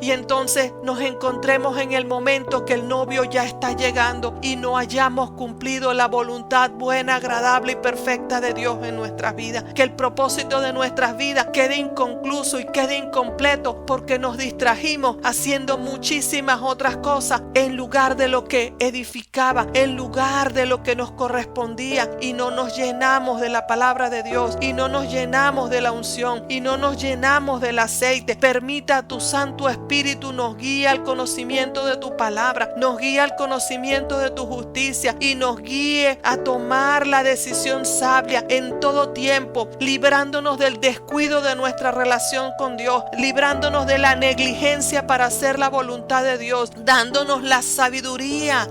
y entonces nos encontremos en el momento que el novio ya está llegando y no hayamos cumplido la voluntad buena, agradable y perfecta de Dios en nuestras vidas. Que el propósito de nuestras vidas quede inconcluso y quede incompleto porque nos distrajimos haciendo muchísimas otras cosas en lugar de lo que edificaba, en lugar de lo que nos correspondía, y no nos llenamos de la palabra de Dios, y no nos llenamos de la unción, y no nos llenamos del aceite. Permita a tu Santo Santo Espíritu nos guíe al conocimiento de tu palabra, nos guíe al conocimiento de tu justicia y nos guíe a tomar la decisión sabia en todo tiempo, librándonos del descuido de nuestra relación con Dios, librándonos de la negligencia para hacer la voluntad de Dios, dándonos la sabiduría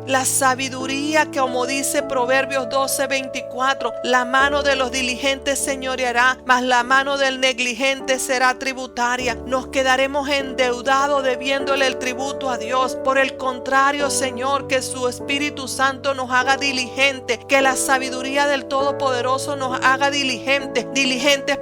que, como dice Proverbios 12:24, la mano de los diligentes señoreará, mas la mano del negligente será tributaria. Nos quedaremos endeudados debiéndole el tributo a Dios. Por el contrario, Señor, que su Espíritu Santo nos haga diligentes, que la sabiduría del Todopoderoso nos haga diligentes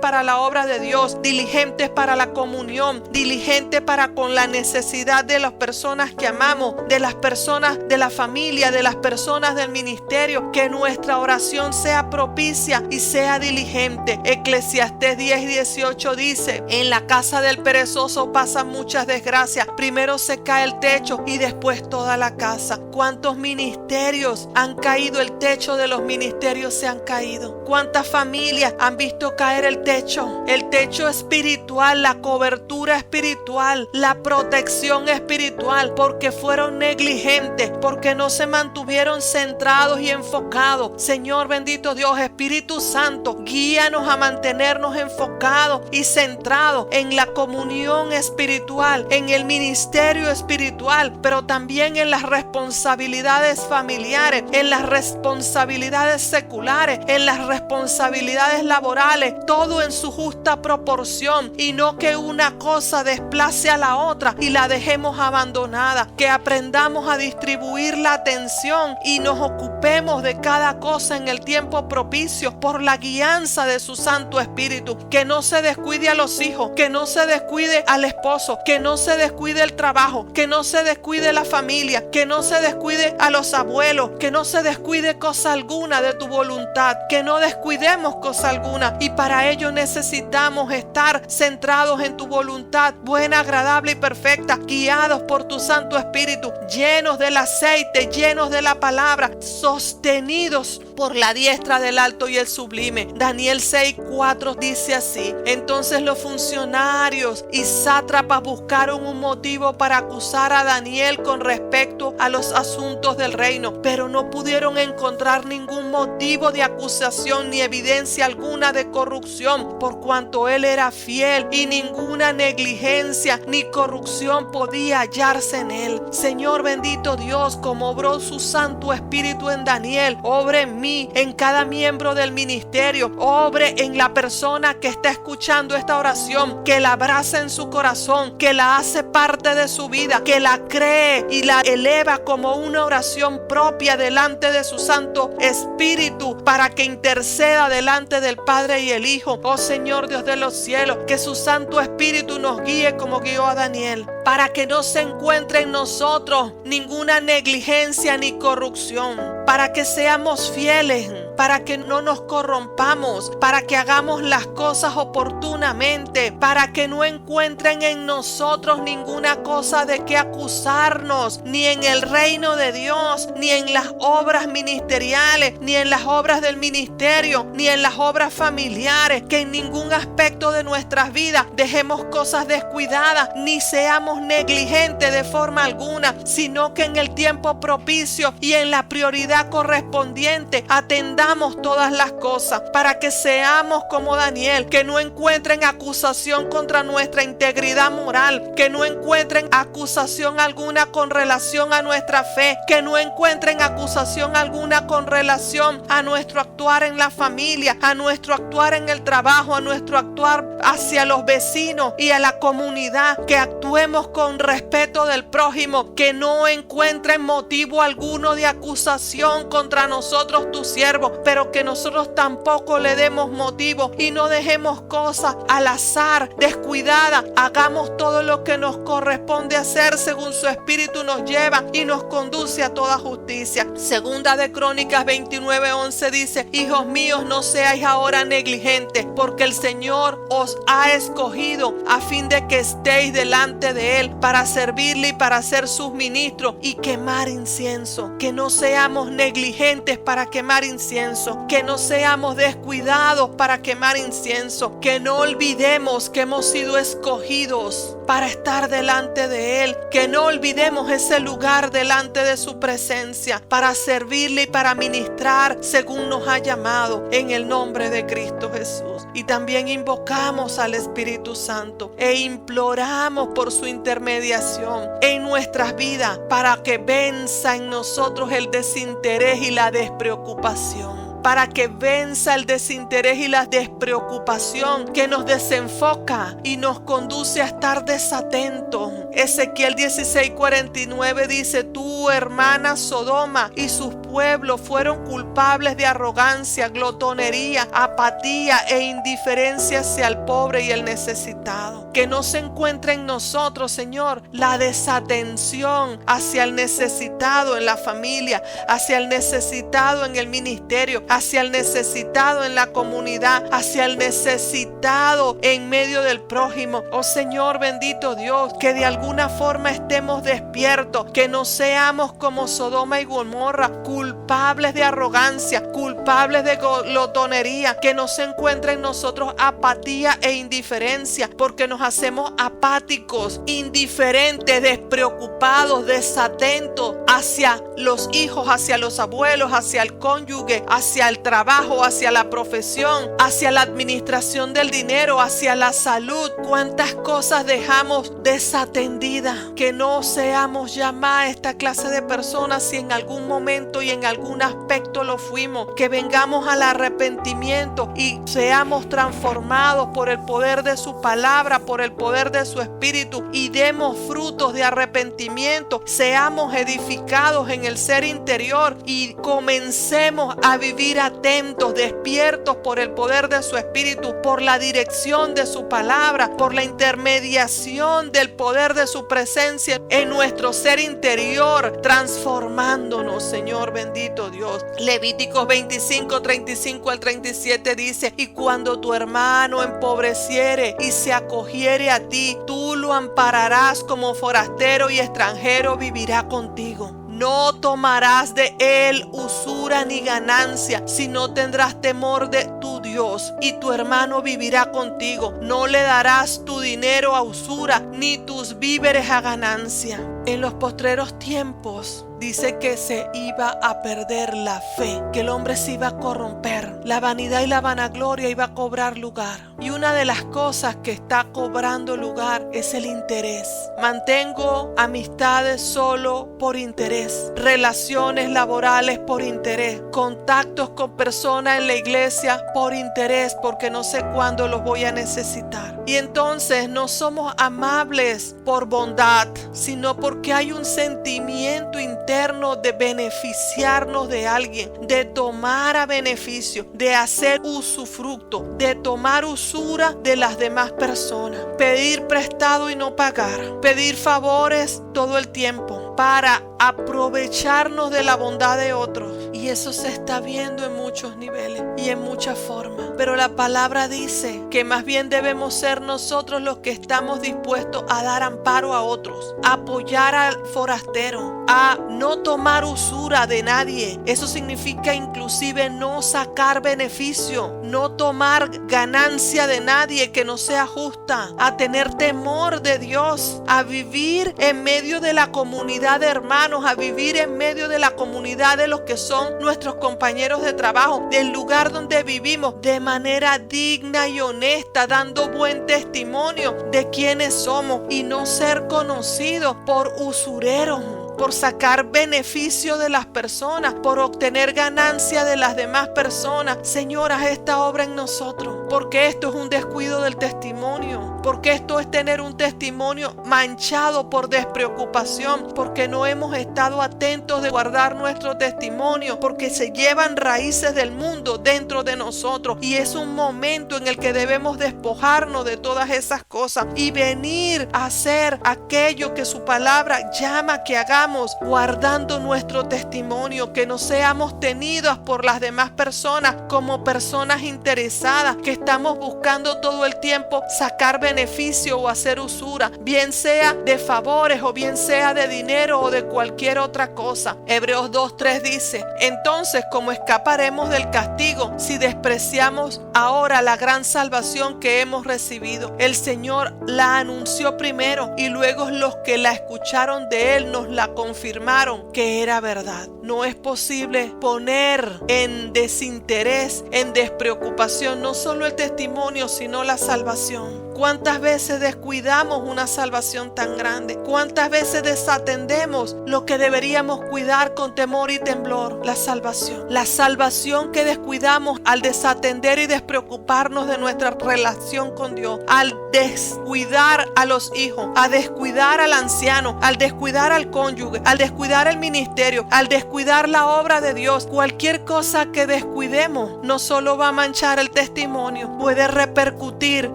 para la obra de Dios, diligentes para la comunión, diligentes para con la necesidad de las personas que amamos, de las personas de la familia, de las personas del ministerio. Que nuestra oración sea propicia y sea diligente. Eclesiastés 10:18 dice: en la casa del perezoso pasan muchas desgracias. Primero se cae el techo y después toda la casa. ¿Cuántos ministerios han caído? El techo de los ministerios se han caído. ¿Cuántas familias han visto caer el techo? El techo espiritual, la cobertura espiritual, la protección espiritual, porque fueron negligentes, porque no se mantuvieron centrados y enfocados. Señor bendito Dios, Espíritu Santo, guíanos a mantenernos enfocados y centrados en la comunión espiritual, en el ministerio espiritual, pero también en las responsabilidades familiares, en las responsabilidades seculares, en las responsabilidades laborales, todo en su justa proporción, y no que una cosa desplace a la otra y la dejemos abandonada. Que aprendamos a distribuir la atención y nos ocupemos de cada cosa en el tiempo propicio por la guianza de su Santo Espíritu. Que no se descuide a los hijos, que no se descuide al esposo, que no se descuide el trabajo, que no se descuide la familia, que no se descuide a los abuelos, que no se descuide cosa alguna de tu voluntad, que no descuidemos cosa alguna. Y para ello necesitamos estar centrados en tu voluntad buena, agradable y perfecta, guiados por tu Santo Espíritu, llenos del aceite, llenos de la palabra, sostenidos por la diestra del alto y el sublime. Daniel 6:4 dice así: entonces los funcionarios y sátrapas buscaron un motivo para acusar a Daniel con respecto a los asuntos del reino, pero no pudieron encontrar ningún motivo de acusación ni evidencia alguna de corrupción, por cuanto él era fiel y ninguna negligencia ni corrupción podía hallarse en él. Señor bendito Dios, como obró su Santo Espíritu en Daniel, obre en mí, en cada miembro del ministerio, obre en la persona que está escuchando esta oración, que la abraza en su corazón, que la hace parte de su vida, que la cree y la eleva como una oración propia delante de su Santo Espíritu, para que interceda delante del Padre y el Hijo. Oh Señor Dios de los cielos, que su Santo Espíritu nos guíe como guió a Daniel, para que no se encuentre en nosotros ninguna negligencia ni corrupción, para que seamos fieles, para que no nos corrompamos, para que hagamos las cosas oportunamente, para que no encuentren en nosotros ninguna cosa de que acusarnos, ni en el reino de Dios, ni en las obras ministeriales, ni en las obras del ministerio, ni en las obras familiares. Que en ningún aspecto de nuestras vidas dejemos cosas descuidadas, ni seamos negligentes de forma alguna, sino que en el tiempo propicio y en la prioridad correspondiente atendamos todas las cosas, para que seamos como Daniel, que no encuentren acusación contra nuestra integridad moral, que no encuentren acusación alguna con relación a nuestra fe, que no encuentren acusación alguna con relación a nuestro actuar en la familia, a nuestro actuar en el trabajo, a nuestro actuar hacia los vecinos y a la comunidad, que actuemos con respeto del prójimo, que no encuentren motivo alguno de acusación contra nosotros, tus siervos, pero que nosotros tampoco le demos motivo y no dejemos cosas al azar, descuidadas. Hagamos todo lo que nos corresponde hacer según su Espíritu nos lleva y nos conduce a toda justicia. Segunda de Crónicas 29:11 dice: hijos míos, no seáis ahora negligentes, porque el Señor os ha escogido a fin de que estéis delante de Él para servirle y para ser sus ministros y quemar incienso. Que no seamos negligentes para quemar incienso. incienso, que no seamos descuidados para quemar incienso, que no olvidemos que hemos sido escogidos para estar delante de Él, que no olvidemos ese lugar delante de su presencia para servirle y para ministrar según nos ha llamado, en el nombre de Cristo Jesús. Y también invocamos al Espíritu Santo e imploramos por su intermediación en nuestras vidas para que venza en nosotros el desinterés y la despreocupación. Para que venza el desinterés y la despreocupación que nos desenfoca y nos conduce a estar desatentos. Ezequiel 16:49 dice: tú, hermana Sodoma y sus pueblos fueron culpables de arrogancia, glotonería, apatía e indiferencia hacia el pobre y el necesitado. Que no se encuentre en nosotros, Señor, la desatención hacia el necesitado en la familia, hacia el necesitado en el ministerio, hacia el necesitado en la comunidad, hacia el necesitado en medio del prójimo. Oh Señor bendito Dios, que de alguna forma estemos despiertos, que no seamos como Sodoma y Gomorra, culpables de arrogancia, culpables de glotonería, que no se encuentre en nosotros apatía e indiferencia, porque nos hacemos apáticos, indiferentes, despreocupados, desatentos hacia los hijos, hacia los abuelos, hacia el cónyuge, hacia el trabajo, hacia la profesión, hacia la administración del dinero, hacia la salud. Cuántas cosas dejamos desatendidas. Que no seamos ya más esta clase de personas si en algún momento y en algún aspecto lo fuimos. Que vengamos al arrepentimiento y seamos transformados por el poder de su palabra, por el poder de su espíritu, y demos frutos de arrepentimiento. Seamos edificados en el ser interior y comencemos a vivir atentos, despiertos por el poder de su espíritu, por la dirección de su palabra, por la intermediación del poder de su presencia en nuestro ser interior, transformándonos, Señor bendito Dios. Levíticos 25:35 al 37 dice: y cuando tu hermano empobreciere y se acogiere a ti, tú lo ampararás como forastero y extranjero vivirá contigo. No tomarás de él usura ni ganancia, sino tendrás temor de tu Dios, y tu hermano vivirá contigo. No le darás tu dinero a usura, ni tus víveres a ganancia. En los postreros tiempos dice que se iba a perder la fe, que el hombre se iba a corromper, la vanidad y la vanagloria iba a cobrar lugar. Y una de las cosas que está cobrando lugar es el interés. Mantengo amistades solo por interés, relaciones laborales por interés, contactos con personas en la iglesia por interés, porque no sé cuándo los voy a necesitar. Y entonces no somos amables por bondad, sino porque hay un sentimiento interno de beneficiarnos de alguien, de tomar a beneficio, de hacer usufructo, de tomar usura de las demás personas, pedir prestado y no pagar, pedir favores todo el tiempo para aprovecharnos de la bondad de otros. Y eso se está viendo en muchos niveles y en muchas formas. Pero la palabra dice que más bien debemos ser nosotros los que estamos dispuestos a dar amparo a otros, a apoyar al forastero, a no tomar usura de nadie. Eso significa inclusive no sacar beneficio, no tomar ganancia de nadie que no sea justa, a tener temor de Dios, a vivir en medio de la comunidad de hermanos, a vivir en medio de la comunidad de los que son nuestros compañeros de trabajo, del lugar donde vivimos, de manera digna y honesta, dando buen testimonio de quiénes somos, y no ser conocidos por usureros, por sacar beneficio de las personas, por obtener ganancia de las demás personas. Señor, haz esta obra en nosotros, porque esto es un descuido del testimonio, porque esto es tener un testimonio manchado por despreocupación, porque no hemos estado atentos de guardar nuestro testimonio, porque se llevan raíces del mundo dentro de nosotros, y es un momento en el que debemos despojarnos de todas esas cosas y venir a hacer aquello que su palabra llama que hagamos, guardando nuestro testimonio, que no seamos tenidos por las demás personas como personas interesadas, que estamos buscando todo el tiempo sacar beneficio beneficio o hacer usura, bien sea de favores o bien sea de dinero o de cualquier otra cosa. Hebreos 2:3 dice: entonces, ¿cómo escaparemos del castigo si despreciamos ahora la gran salvación que hemos recibido? El Señor la anunció primero y luego los que la escucharon de Él nos la confirmaron que era verdad. No es posible poner en desinterés, en despreocupación, no solo el testimonio, sino la salvación. ¿Cuántas veces descuidamos una salvación tan grande? ¿Cuántas veces desatendemos lo que deberíamos cuidar con temor y temblor? La salvación. La salvación que descuidamos al desatender y despreocuparnos de nuestra relación con Dios, al descuidar a los hijos, al descuidar al anciano, al descuidar al cónyuge, al descuidar el ministerio, al descuidar la obra de Dios. Cualquier cosa que descuidemos no solo va a manchar el testimonio, puede repercutir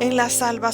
en la salvación.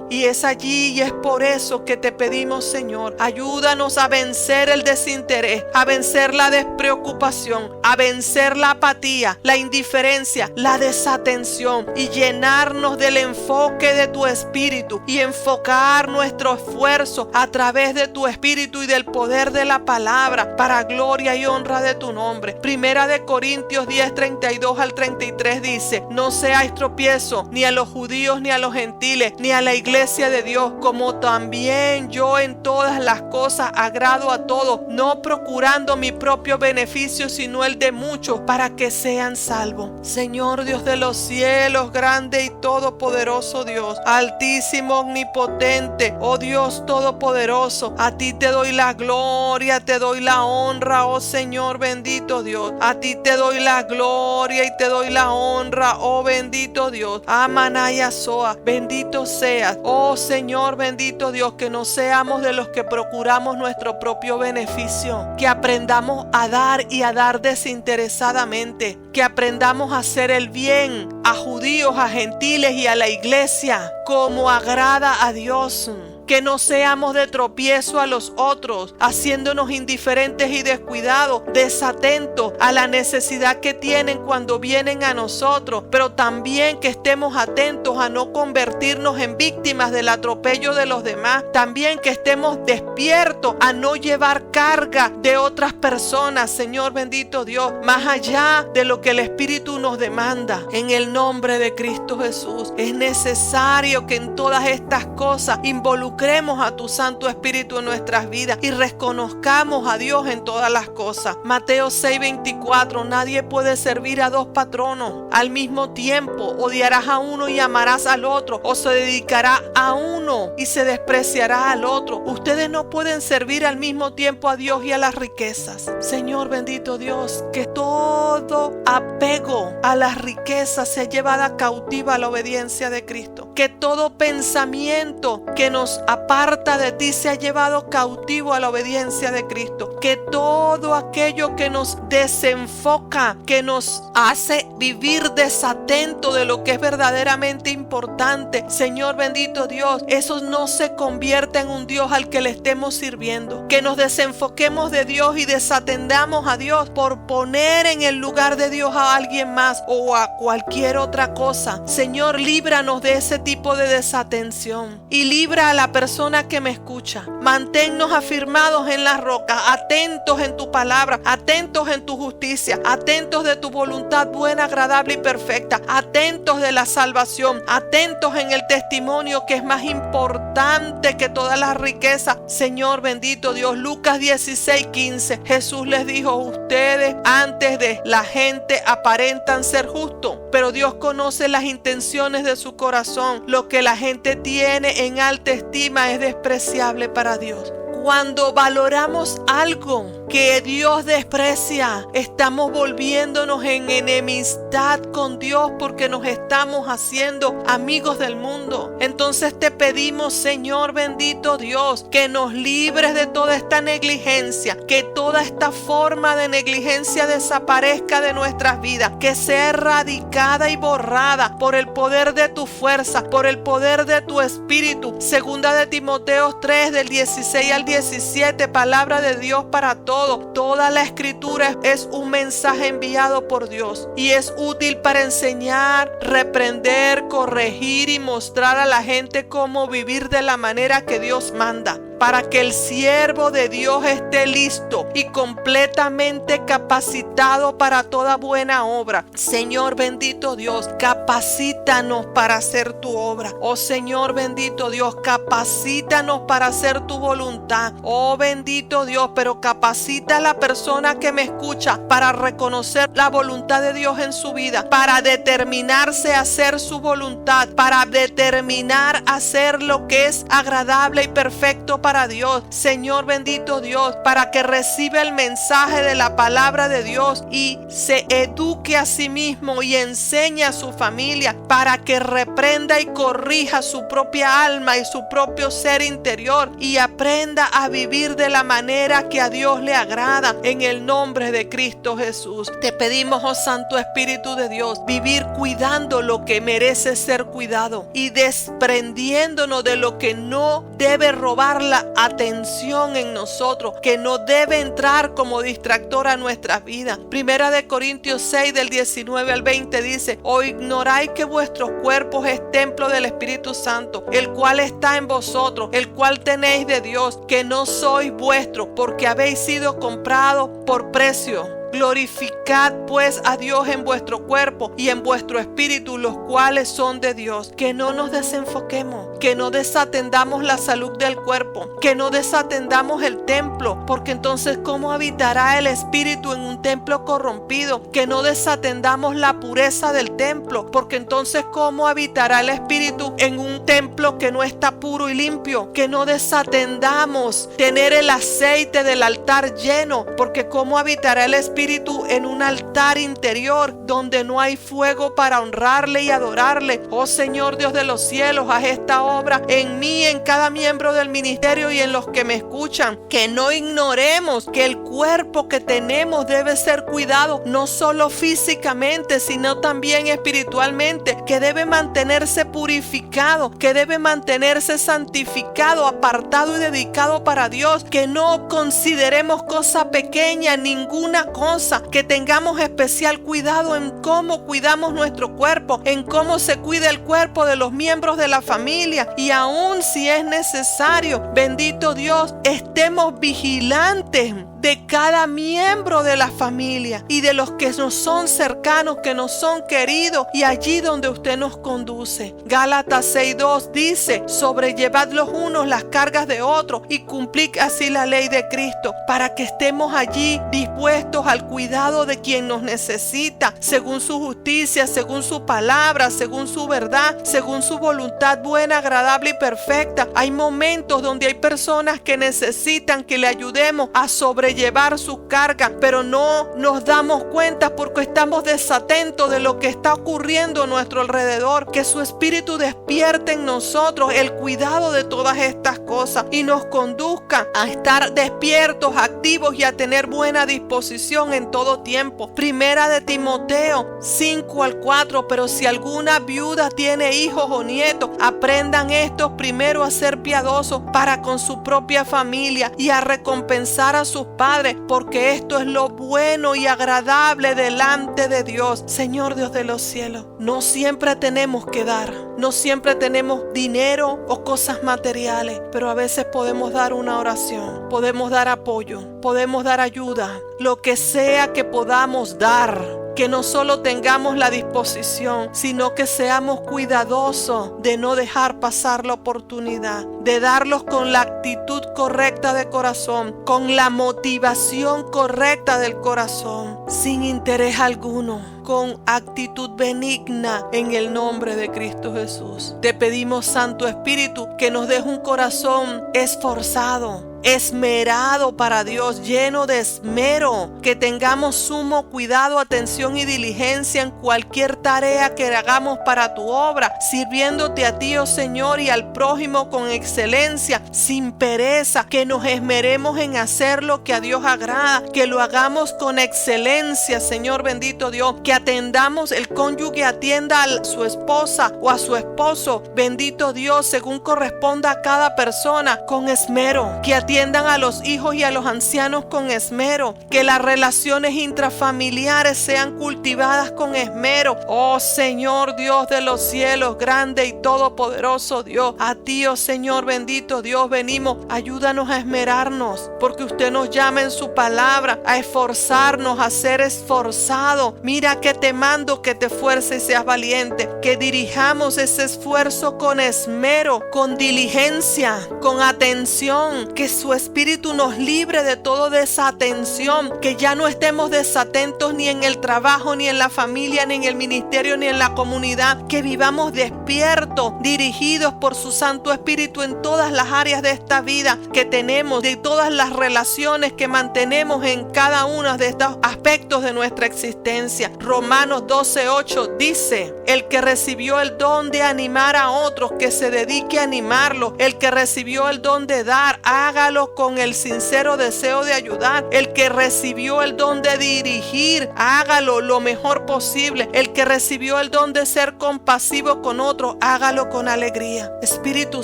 Y es allí y es por eso que te pedimos, Señor, ayúdanos a vencer el desinterés, a vencer la despreocupación, a vencer la apatía, la indiferencia, la desatención y llenarnos del enfoque de tu Espíritu y enfocar nuestro esfuerzo a través de tu Espíritu y del poder de la palabra para gloria y honra de tu nombre. Primera de Corintios 10:32 al 33 dice: no seáis tropiezo ni a los judíos ni a los gentiles ni a la iglesia de Dios, como también yo en todas las cosas agrado a todos, no procurando mi propio beneficio, sino el de muchos, para que sean salvos. Señor Dios de los cielos, grande y todopoderoso Dios, altísimo, omnipotente, oh Dios todopoderoso, a ti te doy la gloria, te doy la honra, oh Señor bendito Dios, a ti te doy la gloria y te doy la honra, oh bendito Dios. Amanaya Soa, bendito seas, oh Señor bendito Dios, que no seamos de los que procuramos nuestro propio beneficio, que aprendamos a dar y a dar desinteresadamente, que aprendamos a hacer el bien a judíos, a gentiles y a la iglesia como agrada a Dios. Que no seamos de tropiezo a los otros, haciéndonos indiferentes y descuidados, desatentos a la necesidad que tienen cuando vienen a nosotros, pero también que estemos atentos a no convertirnos en víctimas del atropello de los demás. También que estemos despiertos a no llevar carga de otras personas, Señor bendito Dios, más allá de lo que el Espíritu nos demanda. En el nombre de Cristo Jesús, es necesario que en todas estas cosas involucremos a tu Santo Espíritu en nuestras vidas y reconozcamos a Dios en todas las cosas. Mateo 6:24: nadie puede servir a dos patronos al mismo tiempo. Odiarás a uno y amarás al otro, o se dedicará a uno y se despreciará al otro. Ustedes no pueden servir al mismo tiempo a Dios y a las riquezas. Señor bendito Dios, que todo apego a las riquezas sea llevada cautiva a la obediencia de Cristo. Que todo pensamiento que nos aparta de ti sea llevado cautivo a la obediencia de Cristo. Que todo aquello que nos desenfoca, que nos hace vivir desatento de lo que es verdaderamente importante, Señor bendito Dios, eso no se convierta en un Dios al que le estemos sirviendo. Que nos desenfoquemos de Dios y desatendamos a Dios por poner en el lugar de Dios a alguien más o a cualquier otra cosa. Señor, líbranos de ese tipo de desatención y libra a la persona que me escucha. Manténnos afirmados en la roca, atentos en tu palabra, atentos en tu justicia, atentos de tu voluntad buena, agradable y perfecta, atentos de la salvación, atentos en el testimonio que es más importante que todas las riquezas. Señor bendito Dios, Lucas 16:15, Jesús les dijo: ustedes antes de la gente aparentan ser justos, pero Dios conoce las intenciones de su corazón. Lo que la gente tiene en alta estima es despreciable para Dios. Cuando valoramos algo que Dios desprecia, estamos volviéndonos en enemistad con Dios porque nos estamos haciendo amigos del mundo. Entonces te pedimos, Señor bendito Dios, que nos libres de toda esta negligencia, que toda esta forma de negligencia desaparezca de nuestras vidas, que sea erradicada y borrada por el poder de tu fuerza, por el poder de tu Espíritu. Segunda de Timoteo 3 del 16 al 17, palabra de Dios para todos. todo, toda la escritura es un mensaje enviado por Dios y es útil para enseñar, reprender, corregir y mostrar a la gente cómo vivir de la manera que Dios manda, para que el siervo de Dios esté listo y completamente capacitado para toda buena obra. Señor bendito Dios, capacítanos para hacer tu obra. Oh Señor bendito Dios, capacítanos para hacer tu voluntad. Oh bendito Dios, pero capacita a la persona que me escucha para reconocer la voluntad de Dios en su vida, para determinarse a hacer su voluntad, para determinar a hacer lo que es agradable y perfecto para Dios. Señor bendito Dios, para que reciba el mensaje de la palabra de Dios y se eduque a sí mismo y enseñe a su familia, para que reprenda y corrija su propia alma y su propio ser interior y aprenda a vivir de la manera que a Dios le agrada, en el nombre de Cristo Jesús. Te pedimos, oh Santo Espíritu de Dios, vivir cuidando lo que merece ser cuidado y desprendiéndonos de lo que no debe robar la atención en nosotros, que no debe entrar como distractor a nuestras vidas. Primera de Corintios 6 del 19 al 20 dice: ¿O ignoráis que vuestros cuerpos es templo del Espíritu Santo, el cual está en vosotros, el cual tenéis de Dios, que no sois vuestros, porque habéis sido comprados por precio? Glorificad pues a Dios en vuestro cuerpo y en vuestro espíritu, los cuales son de Dios. Que no nos desenfoquemos, que no desatendamos la salud del cuerpo, que no desatendamos el templo, porque entonces ¿cómo habitará el espíritu en un templo corrompido? Que no desatendamos la pureza del templo, porque entonces ¿cómo habitará el espíritu en un templo que no está puro y limpio? Que no desatendamos tener el aceite del altar lleno, porque ¿cómo habitará el espíritu en un altar interior donde no hay fuego para honrarle y adorarle? Oh Señor Dios de los cielos, haz esta obra en mí, en cada miembro del ministerio y en los que me escuchan. Que no ignoremos que el cuerpo que tenemos debe ser cuidado, no solo físicamente, sino también espiritualmente, que debe mantenerse purificado, que debe mantenerse santificado, apartado y dedicado para Dios. Que no consideremos cosa pequeña, ninguna cosa, que tengamos especial cuidado en cómo cuidamos nuestro cuerpo, en cómo se cuida el cuerpo de los miembros de la familia, y aun si es necesario, bendito Dios, estemos vigilantes de cada miembro de la familia y de los que nos son cercanos, que nos son queridos, y allí donde usted nos conduce. Gálatas 6:2 dice: sobrellevad los unos las cargas de otros y cumplid así la ley de Cristo, para que estemos allí dispuestos al cuidado de quien nos necesita, según su justicia, según su palabra, según su verdad, según su voluntad buena, agradable y perfecta. Hay momentos donde hay personas que necesitan que le ayudemos a sobrellevar su carga, pero no nos damos cuenta porque estamos desatentos de lo que está ocurriendo a nuestro alrededor. Que su espíritu despierte en nosotros el cuidado de todas estas cosas y nos conduzca a estar despiertos, activos y a tener buena disposición en todo tiempo. Primera de Timoteo 5:4: pero si alguna viuda tiene hijos o nietos, aprendan estos primero a ser piadosos para con su propia familia y a recompensar a sus padres, porque esto es lo bueno y agradable delante de Dios. Señor Dios de los cielos, no siempre tenemos que dar, no siempre tenemos dinero o cosas materiales, pero a veces podemos dar una oración, podemos dar apoyo, podemos dar ayuda, lo que sea que podamos dar. Que no solo tengamos la disposición, sino que seamos cuidadosos de no dejar pasar la oportunidad, de darlos con la actitud correcta de corazón, con la motivación correcta del corazón, sin interés alguno, con actitud benigna, en el nombre de Cristo Jesús. Te pedimos, Santo Espíritu, que nos des un corazón esforzado, esmerado para Dios, lleno de esmero, que tengamos sumo cuidado, atención y diligencia en cualquier tarea que hagamos para tu obra, sirviéndote a ti, oh Señor, y al prójimo con excelencia, sin pereza, que nos esmeremos en hacer lo que a Dios agrada, que lo hagamos con excelencia, Señor bendito Dios, que atendamos, el cónyuge atienda a su esposa o a su esposo, bendito Dios, según corresponda a cada persona, con esmero, que atienda atiendan a los hijos y a los ancianos con esmero, que las relaciones intrafamiliares sean cultivadas con esmero. Oh Señor Dios de los cielos, grande y todopoderoso Dios, a ti, oh Señor bendito Dios, venimos. Ayúdanos a esmerarnos, porque usted nos llama en su palabra a esforzarnos, a ser esforzados. Mira que te mando que te esfuerces y seas valiente, que dirijamos ese esfuerzo con esmero, con diligencia, con atención, que su espíritu nos libre de toda desatención, que ya no estemos desatentos ni en el trabajo, ni en la familia, ni en el ministerio, ni en la comunidad, que vivamos despiertos, dirigidos por su Santo Espíritu en todas las áreas de esta vida que tenemos, de todas las relaciones que mantenemos en cada uno de estos aspectos de nuestra existencia. Romanos 12:8 dice: el que recibió el don de animar a otros, que se dedique a animarlos. El que recibió el don de dar, hágalo con el sincero deseo de ayudar. El que recibió el don de dirigir, hágalo lo mejor posible. El que recibió el don de ser compasivo con otros, hágalo con alegría. Espíritu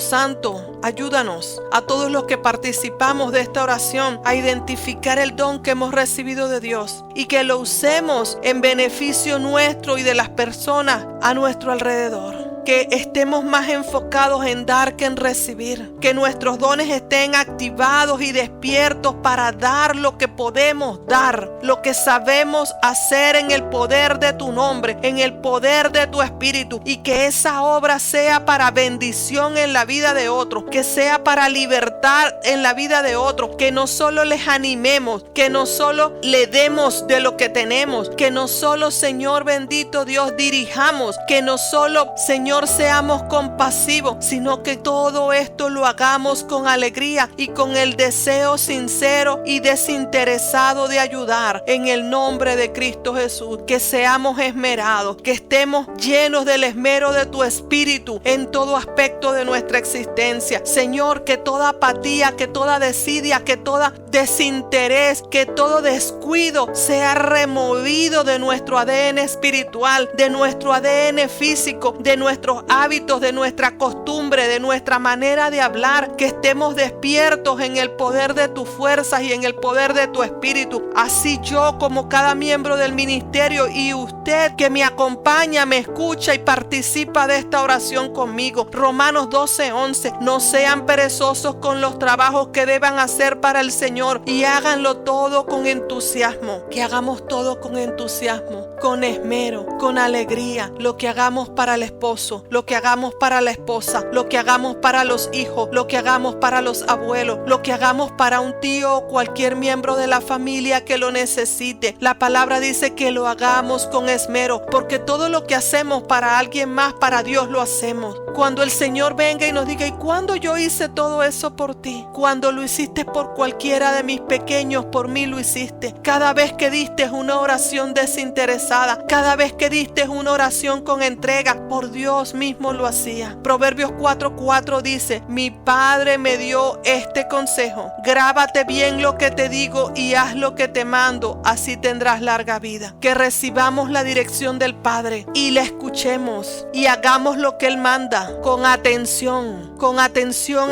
Santo, ayúdanos a todos los que participamos de esta oración a identificar el don que hemos recibido de Dios y que lo usemos en beneficio nuestro y de las personas a nuestro alrededor. Que estemos más enfocados en dar que en recibir. Que nuestros dones estén activados y despiertos para dar lo que podemos dar, lo que sabemos hacer en el poder de tu nombre, en el poder de tu espíritu, y que esa obra sea para bendición en la vida de otros, que sea para libertad en la vida de otros, que no solo les animemos, que no solo le demos de lo que tenemos, que no solo, Señor bendito Dios, dirijamos, que no solo, Señor, seamos compasivos, sino que todo esto lo hagamos con alegría y con el deseo sincero y desinteresado de ayudar, en el nombre de Cristo Jesús. Que seamos esmerados, que estemos llenos del esmero de tu espíritu en todo aspecto de nuestra existencia. Señor, que toda apatía, que toda desidia, que toda desinterés, que todo descuido sea removido de nuestro ADN espiritual, de nuestro ADN físico, de nuestros hábitos, de nuestra costumbre, de nuestra manera de hablar. Que estemos despiertos en el poder de tus fuerzas y en el poder de tu espíritu. Así yo, como cada miembro del ministerio, y usted que me acompaña, me escucha y participa de esta oración conmigo. Romanos 12:11: no sean perezosos con los trabajos que deban hacer para el Señor, y háganlo todo con entusiasmo. Que hagamos todo con entusiasmo, con esmero, con alegría. Lo que hagamos para el esposo, lo que hagamos para la esposa, lo que hagamos para los hijos, lo que hagamos para los abuelos, lo que hagamos para un tío o cualquier miembro de la familia que lo necesite. La palabra dice que lo hagamos con esmero, porque todo lo que hacemos para alguien más, para Dios lo hacemos. Cuando el Señor venga y nos diga: ¿y cuándo yo hice todo eso por ti? Cuando lo hiciste por cualquiera de mis pequeños, por mí lo hiciste. Cada vez que diste una oración desinteresada, cada vez que diste una oración con entrega, por Dios mismo lo hacía. Proverbios 4:4 dice: mi padre me dio este consejo: grábate bien lo que te digo y haz lo que te mando, así tendrás larga vida. Que recibamos la dirección del Padre y le escuchemos y hagamos lo que Él manda, con atención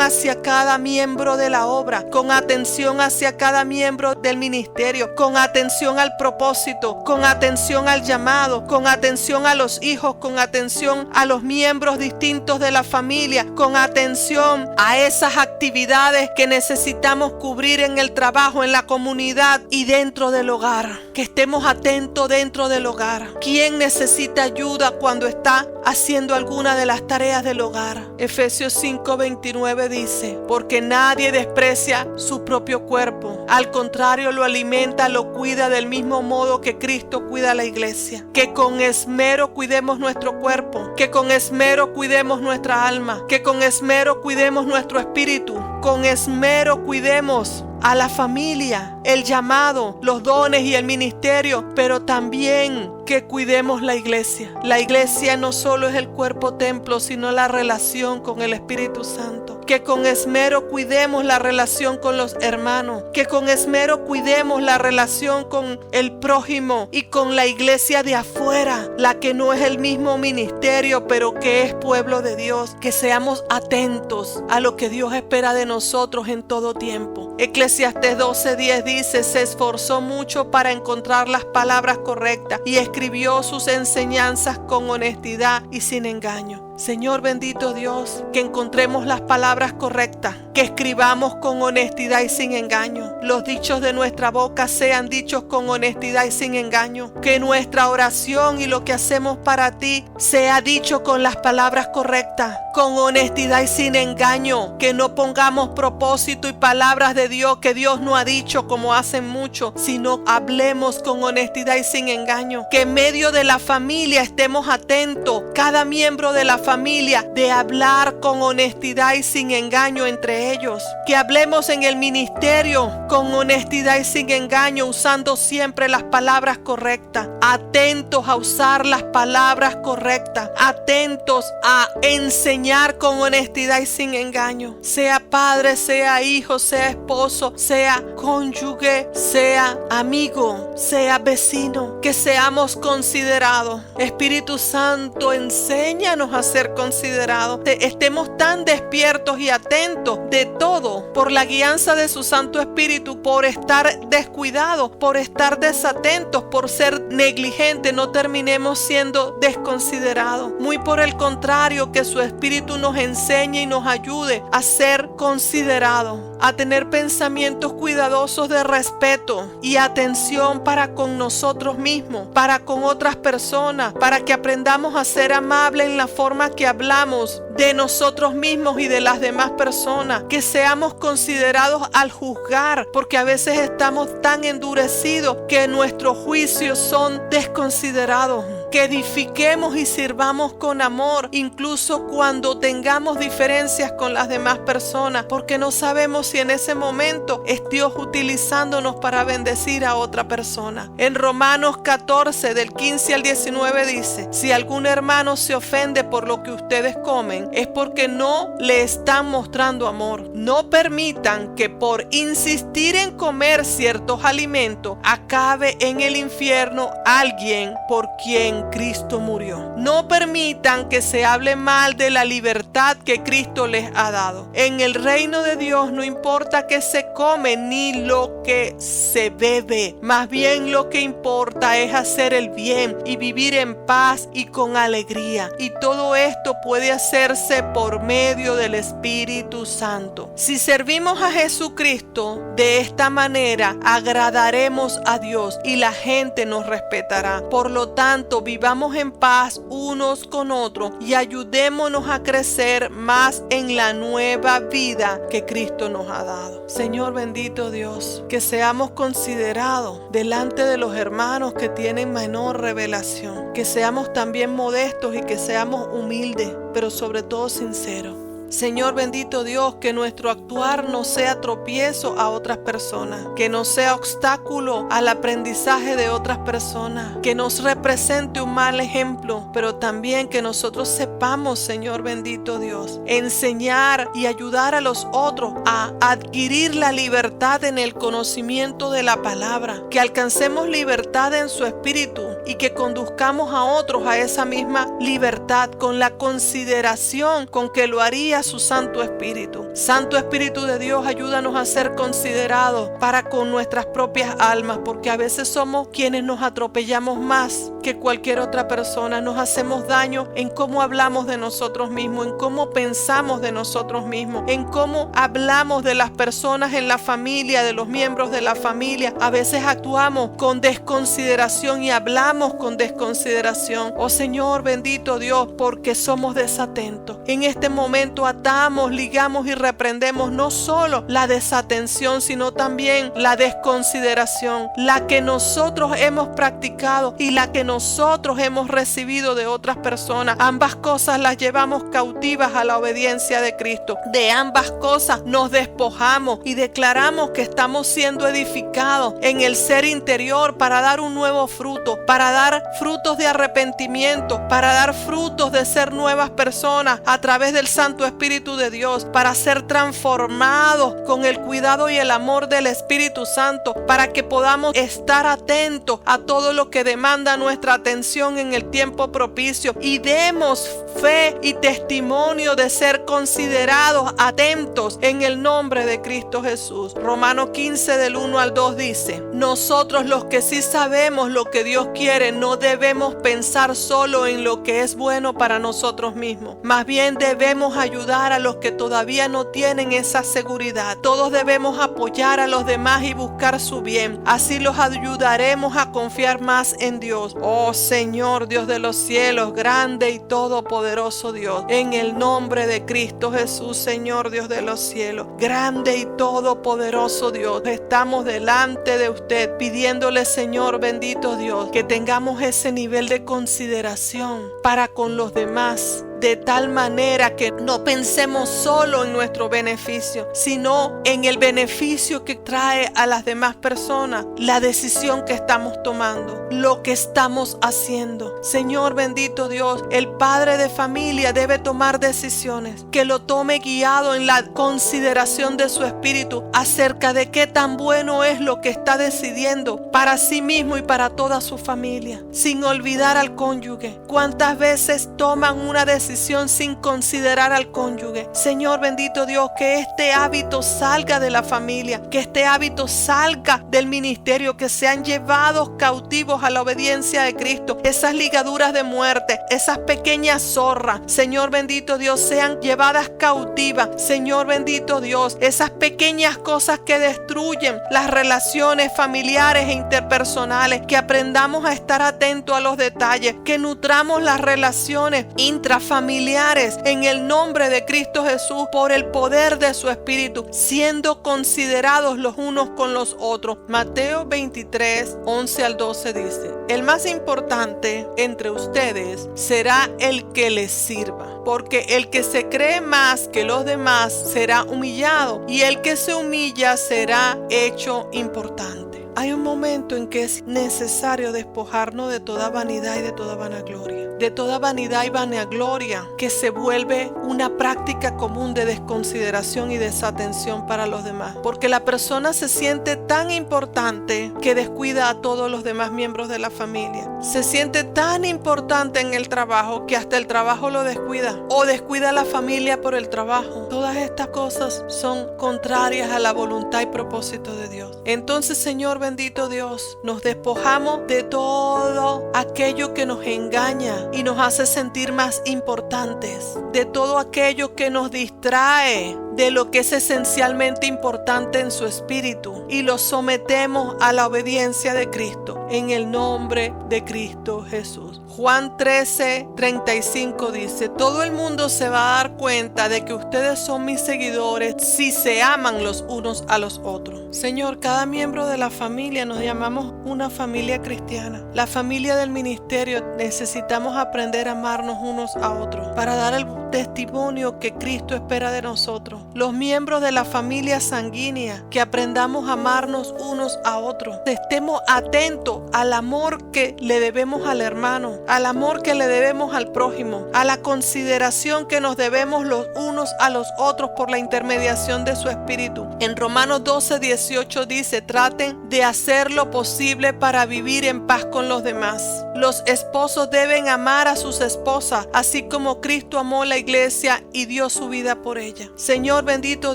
hacia cada miembro de la obra, con atención hacia cada miembro del ministerio, con atención al propósito, con atención al llamado, con atención a los hijos, con atención a los miembros distintos de la familia, con atención a esas actividades que necesitamos cubrir en el trabajo, en la comunidad y dentro del hogar. Que estemos atentos dentro del hogar. ¿Quién necesita ayuda cuando está haciendo alguna de las tareas del hogar? Efesios 5:29 dice: porque nadie desprecia su propio cuerpo, al contrario lo alimenta, lo cuida del mismo modo que Cristo cuida a la iglesia. Que con esmero cuidemos nuestro cuerpo, que con esmero cuidemos nuestra alma, que con esmero cuidemos nuestro espíritu, con esmero cuidemos a la familia, el llamado, los dones y el ministerio, pero también que cuidemos la iglesia. La iglesia no solo es el cuerpo templo, sino la relación con el Espíritu Santo. Que con esmero cuidemos la relación con los hermanos, que con esmero cuidemos la relación con el prójimo y con la iglesia de afuera. afuera, la que no es el mismo ministerio, pero que es pueblo de Dios, que seamos atentos a lo que Dios espera de nosotros en todo tiempo. Eclesiastés 12:10 dice: se esforzó mucho para encontrar las palabras correctas y escribió sus enseñanzas con honestidad y sin engaño. Señor bendito Dios, que encontremos las palabras correctas, que escribamos con honestidad y sin engaño. Los dichos de nuestra boca sean dichos con honestidad y sin engaño. Que nuestra oración y lo que hacemos para ti sea dicho con las palabras correctas, con honestidad y sin engaño. Que no pongamos propósito y palabras de Dios que Dios no ha dicho como hacen muchos, sino hablemos con honestidad y sin engaño. Que en medio de la familia estemos atentos, cada miembro de la familia, de hablar con honestidad y sin engaño entre ellos. Que hablemos en el ministerio con honestidad y sin engaño, usando siempre las palabras correctas. Atentos a usar las palabras correctas. Atentos a enseñar con honestidad y sin engaño. Sea padre, sea hijo, sea esposo, sea cónyuge, sea amigo, sea vecino. Que seamos considerados. Espíritu Santo, enséñanos a ser considerados. Estemos tan despiertos y atentos de todo por la guianza de su Santo Espíritu, por estar descuidados, por estar desatentos, por ser negligentes, no terminemos siendo desconsiderados. Muy por el contrario, que su Espíritu nos enseñe y nos ayude a ser considerados, a tener pensamientos cuidadosos de respeto y atención para con nosotros mismos, para con otras personas, para que aprendamos a ser amables en la forma que hablamos de nosotros mismos y de las demás personas. Que seamos considerados al juzgar, porque a veces estamos tan endurecidos que nuestros juicios son desconsiderados. Que edifiquemos y sirvamos con amor, incluso cuando tengamos diferencias con las demás personas, porque no sabemos si en ese momento es Dios utilizándonos para bendecir a otra persona. En Romanos 14, del 15 al 19 dice: si algún hermano se ofende por lo que ustedes comen, es porque no le están mostrando amor. No permitan que por insistir en comer ciertos alimentos acabe en el infierno alguien por quien Cristo murió. No permitan que se hable mal de la libertad que Cristo les ha dado. En el reino de Dios no importa qué se come ni lo que se bebe. Más bien lo que importa es hacer el bien y vivir en paz y con alegría. Y todo esto puede hacerse por medio del Espíritu Santo. Si servimos a Jesucristo de esta manera, agradaremos a Dios y la gente nos respetará. Por lo tanto, vivamos en paz unos con otros y ayudémonos a crecer más en la nueva vida que Cristo nos ha dado. Señor bendito Dios, que seamos considerados delante de los hermanos que tienen menor revelación, que seamos también modestos y que seamos humildes, pero sobre todo sinceros. Señor bendito Dios, que nuestro actuar no sea tropiezo a otras personas, que no sea obstáculo al aprendizaje de otras personas, que nos represente un mal ejemplo, pero también que nosotros sepamos, Señor bendito Dios, enseñar y ayudar a los otros a adquirir la libertad en el conocimiento de la palabra, que alcancemos libertad en su espíritu y que conduzcamos a otros a esa misma libertad con la consideración con que lo haría su Santo Espíritu. Santo Espíritu de Dios, ayúdanos a ser considerados para con nuestras propias almas, porque a veces somos quienes nos atropellamos más que cualquier otra persona. Nos hacemos daño en cómo hablamos de nosotros mismos, en cómo pensamos de nosotros mismos, en cómo hablamos de las personas en la familia, de los miembros de la familia. A veces actuamos con desconsideración y hablamos con desconsideración. Oh Señor bendito Dios, porque somos desatentos. En este momento atamos, ligamos y reprendemos no solo la desatención, sino también la desconsideración, la que nosotros hemos practicado y la que nosotros hemos recibido de otras personas. Ambas cosas las llevamos cautivas a la obediencia de Cristo. De ambas cosas nos despojamos y declaramos que estamos siendo edificados en el ser interior para dar un nuevo fruto, para para dar frutos de arrepentimiento, para dar frutos de ser nuevas personas a través del Santo Espíritu de Dios, para ser transformados con el cuidado y el amor del Espíritu Santo, para que podamos estar atentos a todo lo que demanda nuestra atención en el tiempo propicio y demos fe y testimonio de ser considerados atentos en el nombre de Cristo Jesús. Romanos 15 del 1 al 2 dice: nosotros los que sí sabemos lo que Dios quiere, no debemos pensar solo en lo que es bueno para nosotros mismos. Más bien debemos ayudar a los que todavía no tienen esa seguridad. Todos debemos apoyar a los demás y buscar su bien. Así los ayudaremos a confiar más en Dios. Oh Señor, Dios de los cielos, grande y todopoderoso Dios, en el nombre de Cristo Jesús, Señor Dios de los cielos, grande y todopoderoso Dios, estamos delante de usted pidiéndole, Señor bendito Dios, que tengamos ese nivel de consideración para con los demás, de tal manera que no pensemos solo en nuestro beneficio, sino en el beneficio que trae a las demás personas la decisión que estamos tomando, lo que estamos haciendo. Señor bendito Dios, el padre de familia debe tomar decisiones, que lo tome guiado en la consideración de su espíritu acerca de qué tan bueno es lo que está decidiendo para sí mismo y para toda su familia, sin olvidar al cónyuge. ¿Cuántas veces toman una decisión sin considerar al cónyuge? Señor bendito Dios, que este hábito salga de la familia, que este hábito salga del ministerio, que sean llevados cautivos a la obediencia de Cristo. Esas ligaduras de muerte, esas pequeñas zorras, Señor bendito Dios, sean llevadas cautivas. Señor bendito Dios, esas pequeñas cosas que destruyen las relaciones familiares e interpersonales, que aprendamos a estar atentos a los detalles, que nutramos las relaciones intrafamiliares en el nombre de Cristo Jesús por el poder de su Espíritu, siendo considerados los unos con los otros. Mateo 23, 11 al 12 dice: el más importante entre ustedes será el que les sirva, porque el que se cree más que los demás será humillado, y el que se humilla será hecho importante. Hay un momento en que es necesario despojarnos de toda vanidad y de toda vanagloria. De toda vanidad y vanagloria que se vuelve una práctica común de desconsideración y desatención para los demás. Porque la persona se siente tan importante que descuida a todos los demás miembros de la familia. Se siente tan importante en el trabajo que hasta el trabajo lo descuida. O descuida a la familia por el trabajo. Todas estas cosas son contrarias a la voluntad y propósito de Dios. Entonces, Señor bendito Dios, nos despojamos de todo aquello que nos engaña y nos hace sentir más importantes, de todo aquello que nos distrae de lo que es esencialmente importante en su espíritu, y lo sometemos a la obediencia de Cristo en el nombre de Cristo Jesús. Juan 13:35 dice: todo el mundo se va a dar cuenta de que ustedes son mis seguidores si se aman los unos a los otros. Señor, cada miembro de la familia nos llamamos una familia cristiana. La familia del ministerio necesitamos aprender a amarnos unos a otros para dar el testimonio que Cristo espera de nosotros. Los miembros de la familia sanguínea, que aprendamos a amarnos unos a otros. Estemos atentos al amor que le debemos al hermano, al amor que le debemos al prójimo, a la consideración que nos debemos los unos a los otros por la intermediación de su Espíritu. En Romanos 12:18 dice: traten de hacer lo posible para vivir en paz con los demás. Los esposos deben amar a sus esposas, así como Cristo amó la iglesia y dio su vida por ella. Señor bendito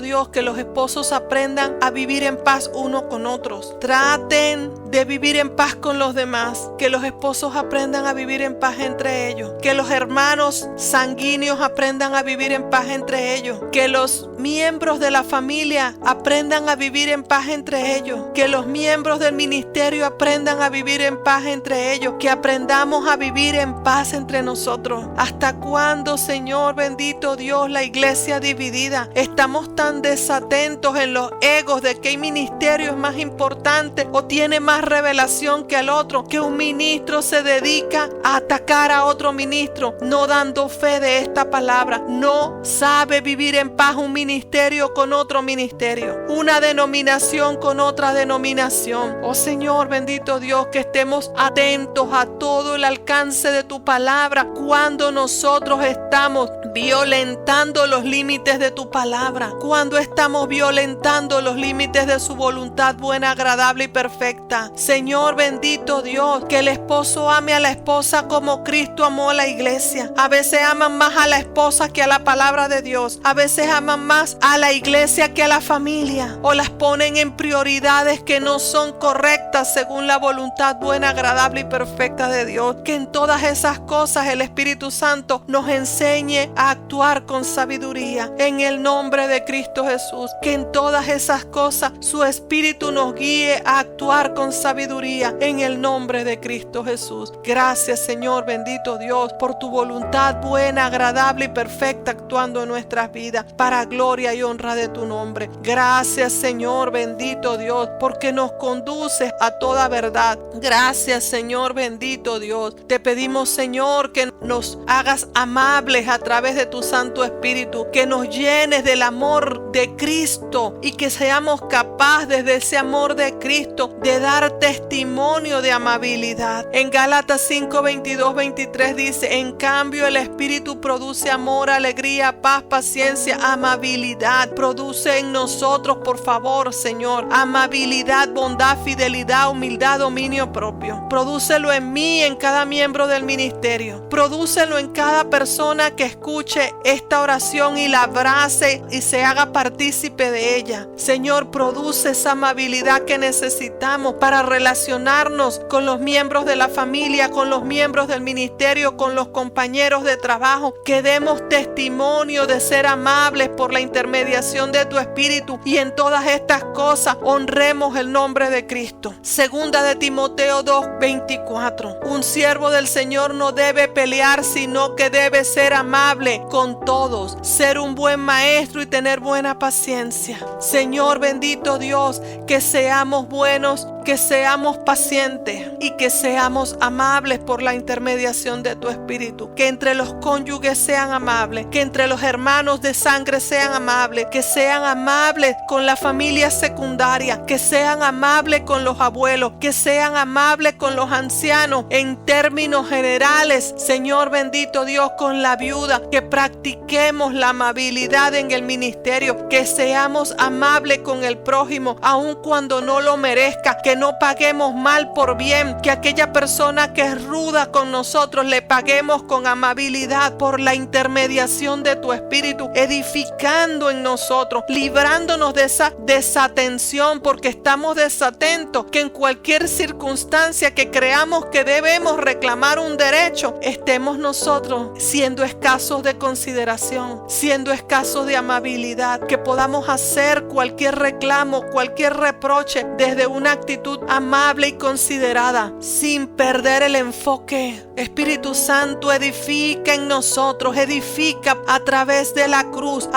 Dios, que los esposos aprendan a vivir en paz uno con otros. Traten de vivir en paz con los demás. Que los esposos aprendan a vivir en paz entre ellos. Que los hermanos sanguíneos aprendan a vivir en paz entre ellos. Que los miembros de la familia aprendan a vivir en paz entre ellos. Que los miembros del ministerio aprendan a vivir en paz entre ellos. Que aprendamos a vivir en paz entre nosotros. ¿Hasta cuándo, Señor bendito Dios, la iglesia dividida? Estamos tan desatentos en los egos de qué ministerio es más importante o tiene más más revelación que al otro, que un ministro se dedica a atacar a otro ministro, no dando fe de esta palabra. No sabe vivir en paz un ministerio con otro ministerio, una denominación con otra denominación. Oh Señor, bendito Dios, que estemos atentos a todo el alcance de tu palabra cuando nosotros estamos violentando los límites de tu palabra, cuando estamos violentando los límites de su voluntad buena, agradable y perfecta. Señor, bendito Dios, que el esposo ame a la esposa como Cristo amó a la iglesia. A veces aman más a la esposa que a la palabra de Dios. A veces aman más a la iglesia que a la familia, o las ponen en prioridades que no son correctas según la voluntad buena, agradable y perfecta de Dios. Que en todas esas cosas el Espíritu Santo nos enseñe a actuar con sabiduría en el nombre de Cristo Jesús. Que en todas esas cosas su Espíritu nos guíe a actuar con sabiduría en el nombre de Cristo Jesús. Gracias, Señor, bendito Dios, por tu voluntad buena, agradable y perfecta actuando en nuestras vidas para gloria y honra de tu nombre. Gracias, Señor, bendito Dios, porque nos conduces a toda verdad. Gracias, Señor, bendito Dios. Te pedimos, Señor, que nos hagas amables a través de tu Santo Espíritu, que nos llenes del amor de Cristo y que seamos capaces de ese amor de Cristo de dar testimonio de amabilidad. En Gálatas 5, 22, 23 dice: en cambio el Espíritu produce amor, alegría, paz, paciencia, amabilidad. Produce en nosotros, por favor, Señor, amabilidad, bondad, fidelidad, humildad, dominio propio. Prodúcelo en mí, en cada miembro del ministerio. Prodúcelo en cada persona que escuche esta oración y la abrace y se haga partícipe de ella. Señor, produce esa amabilidad que necesitamos para relacionarnos con los miembros de la familia, con los miembros del ministerio, con los compañeros de trabajo. Que demos testimonio de ser amables por la intermediación de tu Espíritu, y en todas estas cosas honremos el nombre de Cristo. Segunda de Timoteo 2:24. Un siervo del Señor no debe pelear, sino que debe ser amable con todos, ser un buen maestro y tener buena paciencia. Señor, bendito Dios, que seamos buenos, que seamos pacientes y que seamos amables por la intermediación de tu Espíritu. Que entre los cónyuges sean amables, que entre los hermanos de sangre sean amables, que sean amables con la familia secundaria, que sean amables con los abuelos, que sean amables con los ancianos en términos generales. Señor, bendito Dios, con la viuda, que practiquemos la amabilidad en el ministerio, que seamos amables con el prójimo aun cuando no lo merezca, que no paguemos mal por bien, que aquella persona que es ruda con nosotros le paguemos con amabilidad por la intermediación de tu Espíritu, edificando en nosotros, librándonos de esa desatención porque estamos desatentos, que en cualquier circunstancia que creamos que debemos reclamar un derecho, estemos nosotros siendo escasos de consideración, siendo escasos de amabilidad, que podamos hacer cualquier reclamo, cualquier reproche desde una actitud amable y considerada, sin perder el enfoque. Espíritu Santo, edifica en nosotros, edifica a través de la cruz,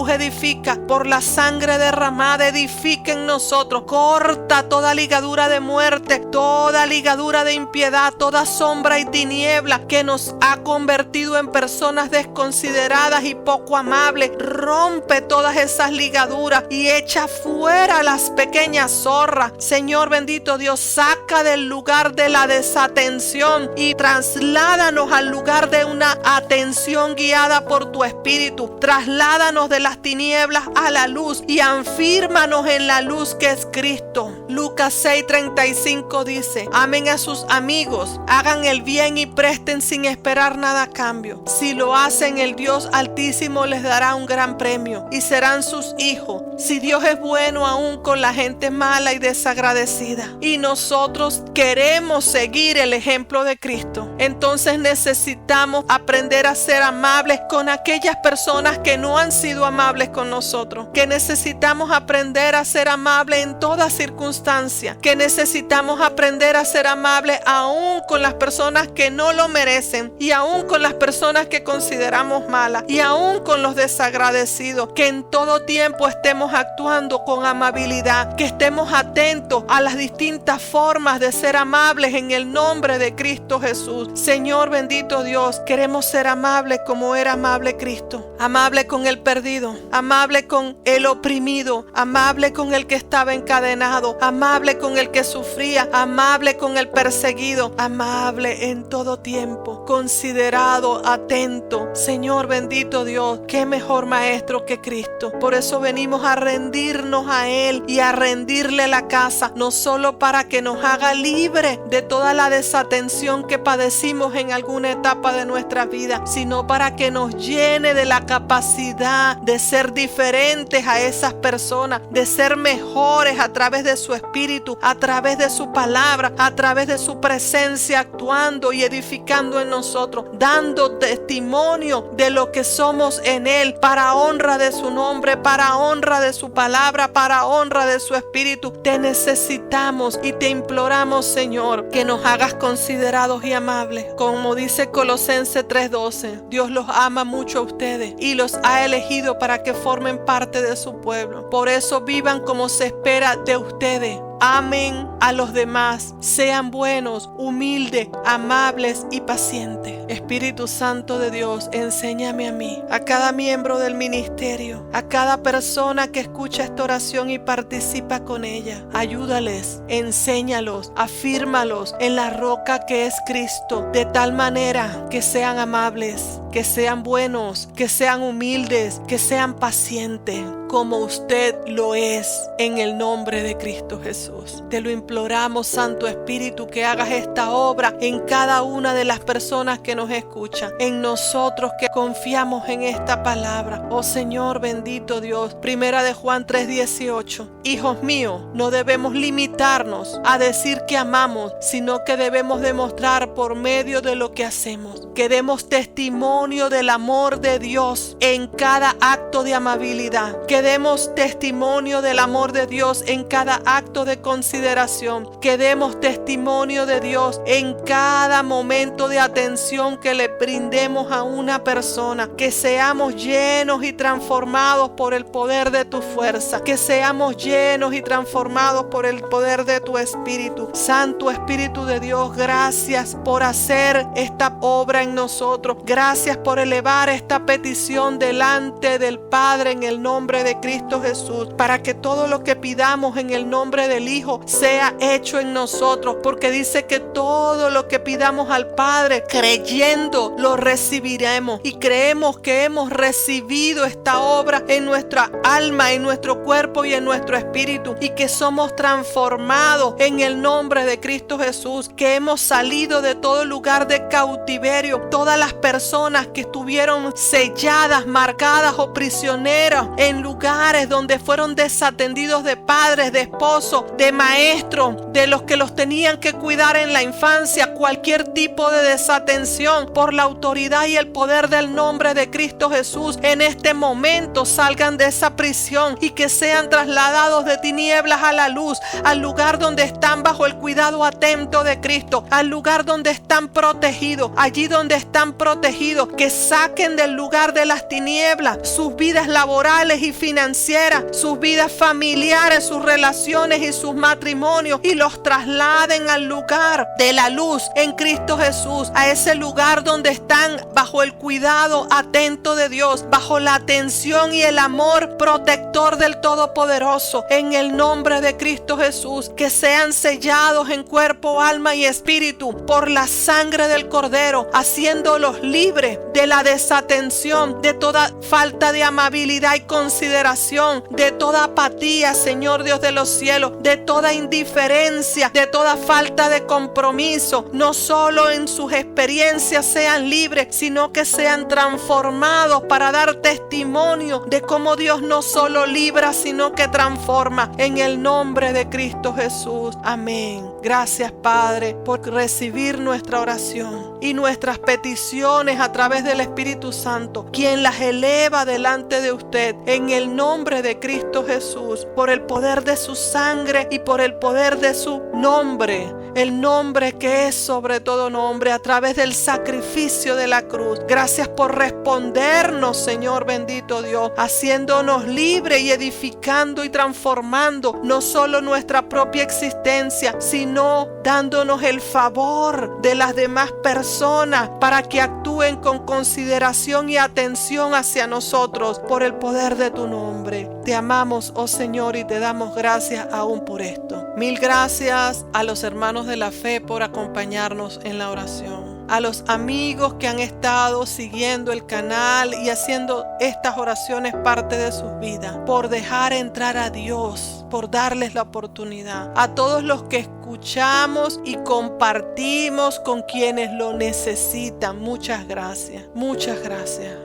edifica por la sangre derramada, edifica en nosotros, corta toda ligadura de muerte, toda ligadura de impiedad, toda sombra y tiniebla que nos ha convertido en personas desconsideradas y poco amables. Rompe todas esas ligaduras y echa fuera las pequeñas zorras. Señor, bendito Dios, saca del lugar de la desatención y trasládanos al lugar de una atención guiada por tu Espíritu. Trasládanos de las tinieblas a la luz y afírmanos en la luz que es Cristo. Lucas 6:35 dice: amen a sus amigos, hagan el bien y presten sin esperar nada a cambio. Si lo hacen, el Dios Altísimo les dará un gran premio y serán sus hijos. Si Dios es bueno aún con la gente mala y desagradecida, y nosotros queremos seguir el ejemplo de Cristo, entonces necesitamos aprender a ser amables con aquellas personas que no han sido amables con nosotros, que necesitamos aprender a ser amables en todas circunstancias circunstancia, que necesitamos aprender a ser amables aún con las personas que no lo merecen, y aún con las personas que consideramos malas, y aún con los desagradecidos, que en todo tiempo estemos actuando con amabilidad, que estemos atentos a las distintas formas de ser amables en el nombre de Cristo Jesús. Señor bendito Dios, queremos ser amables como era amable Cristo, amable con el perdido, amable con el oprimido, amable con el que estaba encadenado, amable con el que sufría, amable con el perseguido, amable en todo tiempo, considerado, atento. Señor bendito Dios, qué mejor maestro que Cristo. Por eso venimos a rendirnos a Él y a rendirle la casa, no solo para que nos haga libre de toda la desatención que padecimos en alguna etapa de nuestra vida, sino para que nos llene de la capacidad de ser diferentes a esas personas, de ser mejores a través de su espíritu, a través de su palabra, a través de su presencia actuando y edificando en nosotros, dando testimonio de lo que somos en Él, para honra de su nombre, para honra de su palabra, para honra de su espíritu. Te necesitamos y te imploramos, Señor, que nos hagas considerados y amables. Como dice Colosenses 3:12, Dios los ama mucho a ustedes y los ha elegido para que formen parte de su pueblo. Por eso vivan como se espera de ustedes. Amen a los demás, sean buenos, humildes, amables y pacientes. Espíritu Santo de Dios, enséñame a mí, a cada miembro del ministerio, a cada persona que escucha esta oración y participa con ella. Ayúdales, enséñalos, afírmalos en la roca que es Cristo, de tal manera que sean amables, que sean buenos, que sean humildes, que sean pacientes, como usted lo es, en el nombre de Cristo Jesús. Te lo imploramos, Santo Espíritu, que hagas esta obra en cada una de las personas que nos escuchan, en nosotros que confiamos en esta palabra. Oh Señor bendito Dios, Primera de Juan 3:18. Hijos míos, no debemos limitarnos a decir que amamos, sino que debemos demostrar por medio de lo que hacemos, que demos testimonio del amor de Dios en cada acto de amabilidad, que demos testimonio del amor de Dios en cada acto de consideración, que demos testimonio de Dios en cada momento de atención que le brindemos a una persona, que seamos llenos y transformados por el poder de tu fuerza, que seamos llenos y transformados por el poder de tu Espíritu. Santo Espíritu de Dios, gracias por hacer esta obra en nosotros, gracias por elevar esta petición delante del Padre en el nombre de Cristo Jesús, para que todo lo que pidamos en el nombre del Hijo sea hecho en nosotros, porque dice que todo lo que pidamos al Padre creyendo lo recibiremos, y creemos que hemos recibido esta obra en nuestra alma, en nuestro cuerpo y en nuestro espíritu, y que somos transformados en el nombre de Cristo Jesús, que hemos salido de todo lugar de cautiverio. Todas las personas que estuvieron selladas, marcadas o prisioneras en lugares donde fueron desatendidos de padres, de esposos, de maestros, de los que los tenían que cuidar en la infancia, cualquier tipo de desatención, por la autoridad y el poder del nombre de Cristo Jesús, en este momento salgan de esa prisión y que sean trasladados de tinieblas a la luz, al lugar donde están bajo el cuidado atento de Cristo, al lugar donde están protegidos, allí donde están protegidos, que saquen del lugar de las tinieblas sus vidas laborales y financieras, sus vidas familiares, sus relaciones y sus matrimonios, y los trasladen al lugar de la luz en Cristo Jesús, a ese lugar donde están bajo el cuidado atento de Dios, bajo la atención y el amor protector del Todopoderoso, en el nombre de Cristo Jesús, que sean sellados en cuerpo, alma y espíritu por la sangre del Cordero, haciéndolos libres de la desatención, de toda falta de amabilidad y consideración, de toda apatía, Señor Dios de los cielos, de toda indiferencia, de toda falta de compromiso. No solo en sus experiencias sean libres, sino que sean transformados para dar testimonio de cómo Dios no solo libra, sino que transforma, en el nombre de Cristo Jesús. Amén. Gracias, Padre, por recibir nuestra oración y nuestras peticiones a través del Espíritu Santo, quien las eleva delante de usted en el nombre de Cristo Jesús, por el poder de su sangre y por el poder de su nombre, el nombre que es sobre todo nombre, a través del sacrificio de la cruz. Gracias por respondernos, Señor bendito Dios, haciéndonos libres y edificando y transformando no solo nuestra propia existencia, sino dándonos el favor de las demás personas para que actúen con consideración y atención hacia nosotros por el poder de tu nombre. Te amamos, oh Señor, y te damos gracias aún por esto. Mil gracias a los hermanos de la fe por acompañarnos en la oración. A los amigos que han estado siguiendo el canal y haciendo estas oraciones parte de sus vidas, por dejar entrar a Dios, por darles la oportunidad. A todos los que escuchamos y compartimos con quienes lo necesitan, muchas gracias, muchas gracias.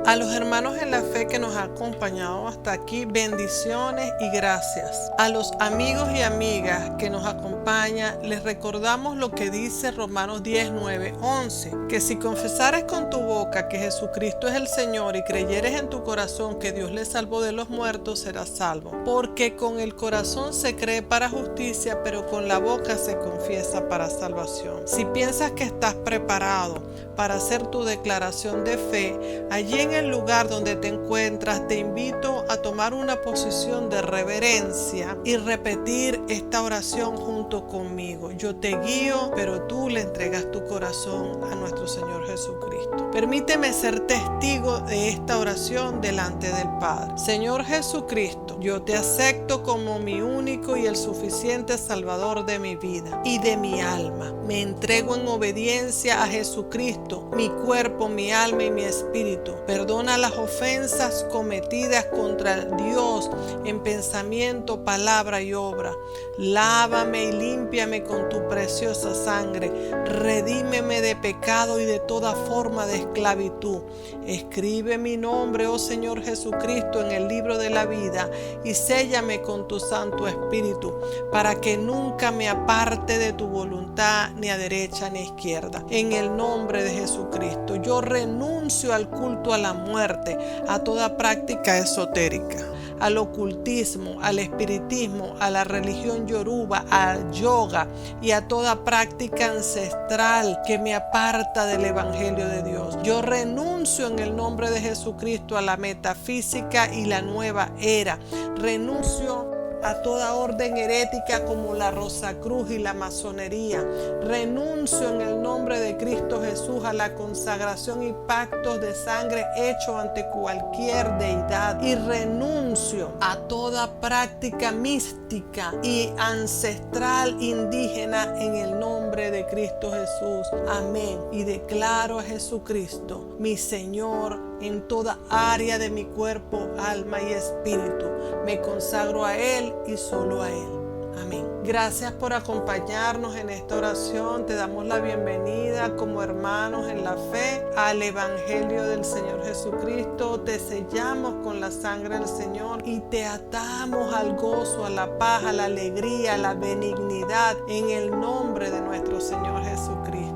A los hermanos en la fe que nos han acompañado hasta aquí, bendiciones y gracias. A los amigos y amigas que nos acompañan, les recordamos lo que dice Romanos 10, 9, 11, que si confesares con tu boca que Jesucristo es el Señor y creyeres en tu corazón que Dios le salvó de los muertos, serás salvo. Porque con el corazón se cree para justicia, pero con la boca se confiesa para salvación. Si piensas que estás preparado para hacer tu declaración de fe, allí en el lugar donde te encuentras, te invito a tomar una posición de reverencia y repetir esta oración junto conmigo. Yo te guío, pero tú le entregas tu corazón a nuestro Señor Jesucristo. Permíteme ser testigo de esta oración delante del Padre. Señor Jesucristo, yo te acepto como mi único y el suficiente Salvador de mi vida y de mi alma. Me entrego en obediencia a Jesucristo, mi cuerpo, mi alma y mi espíritu. Perdona las ofensas cometidas contra Dios en pensamiento, palabra y obra. Lávame y límpiame con tu preciosa sangre. Redímeme de pecado y de toda forma de esclavitud. Escribe mi nombre, oh Señor Jesucristo, en el libro de la vida y séllame con tu Santo Espíritu, para que nunca me aparte de tu voluntad, ni a derecha ni a izquierda. En el nombre de Jesucristo, yo renuncio al culto a la muerte, a toda práctica esotérica, al ocultismo, al espiritismo, a la religión yoruba, al yoga y a toda práctica ancestral que me aparta del Evangelio de Dios. Yo renuncio en el nombre de Jesucristo a la metafísica y la nueva era. Renuncio a toda orden herética como la Rosacruz y la masonería. Renuncio en el nombre de Cristo Jesús a la consagración y pactos de sangre hechos ante cualquier deidad. Y renuncio a toda práctica mística y ancestral indígena en el nombre de Cristo Jesús. Amén. Y declaro a Jesucristo, mi Señor, en toda área de mi cuerpo, alma y espíritu. Me consagro a Él y solo a Él. Amén. Gracias por acompañarnos en esta oración. Te damos la bienvenida como hermanos en la fe al Evangelio del Señor Jesucristo. Te sellamos con la sangre del Señor y te atamos al gozo, a la paz, a la alegría, a la benignidad en el nombre de nuestro Señor Jesucristo.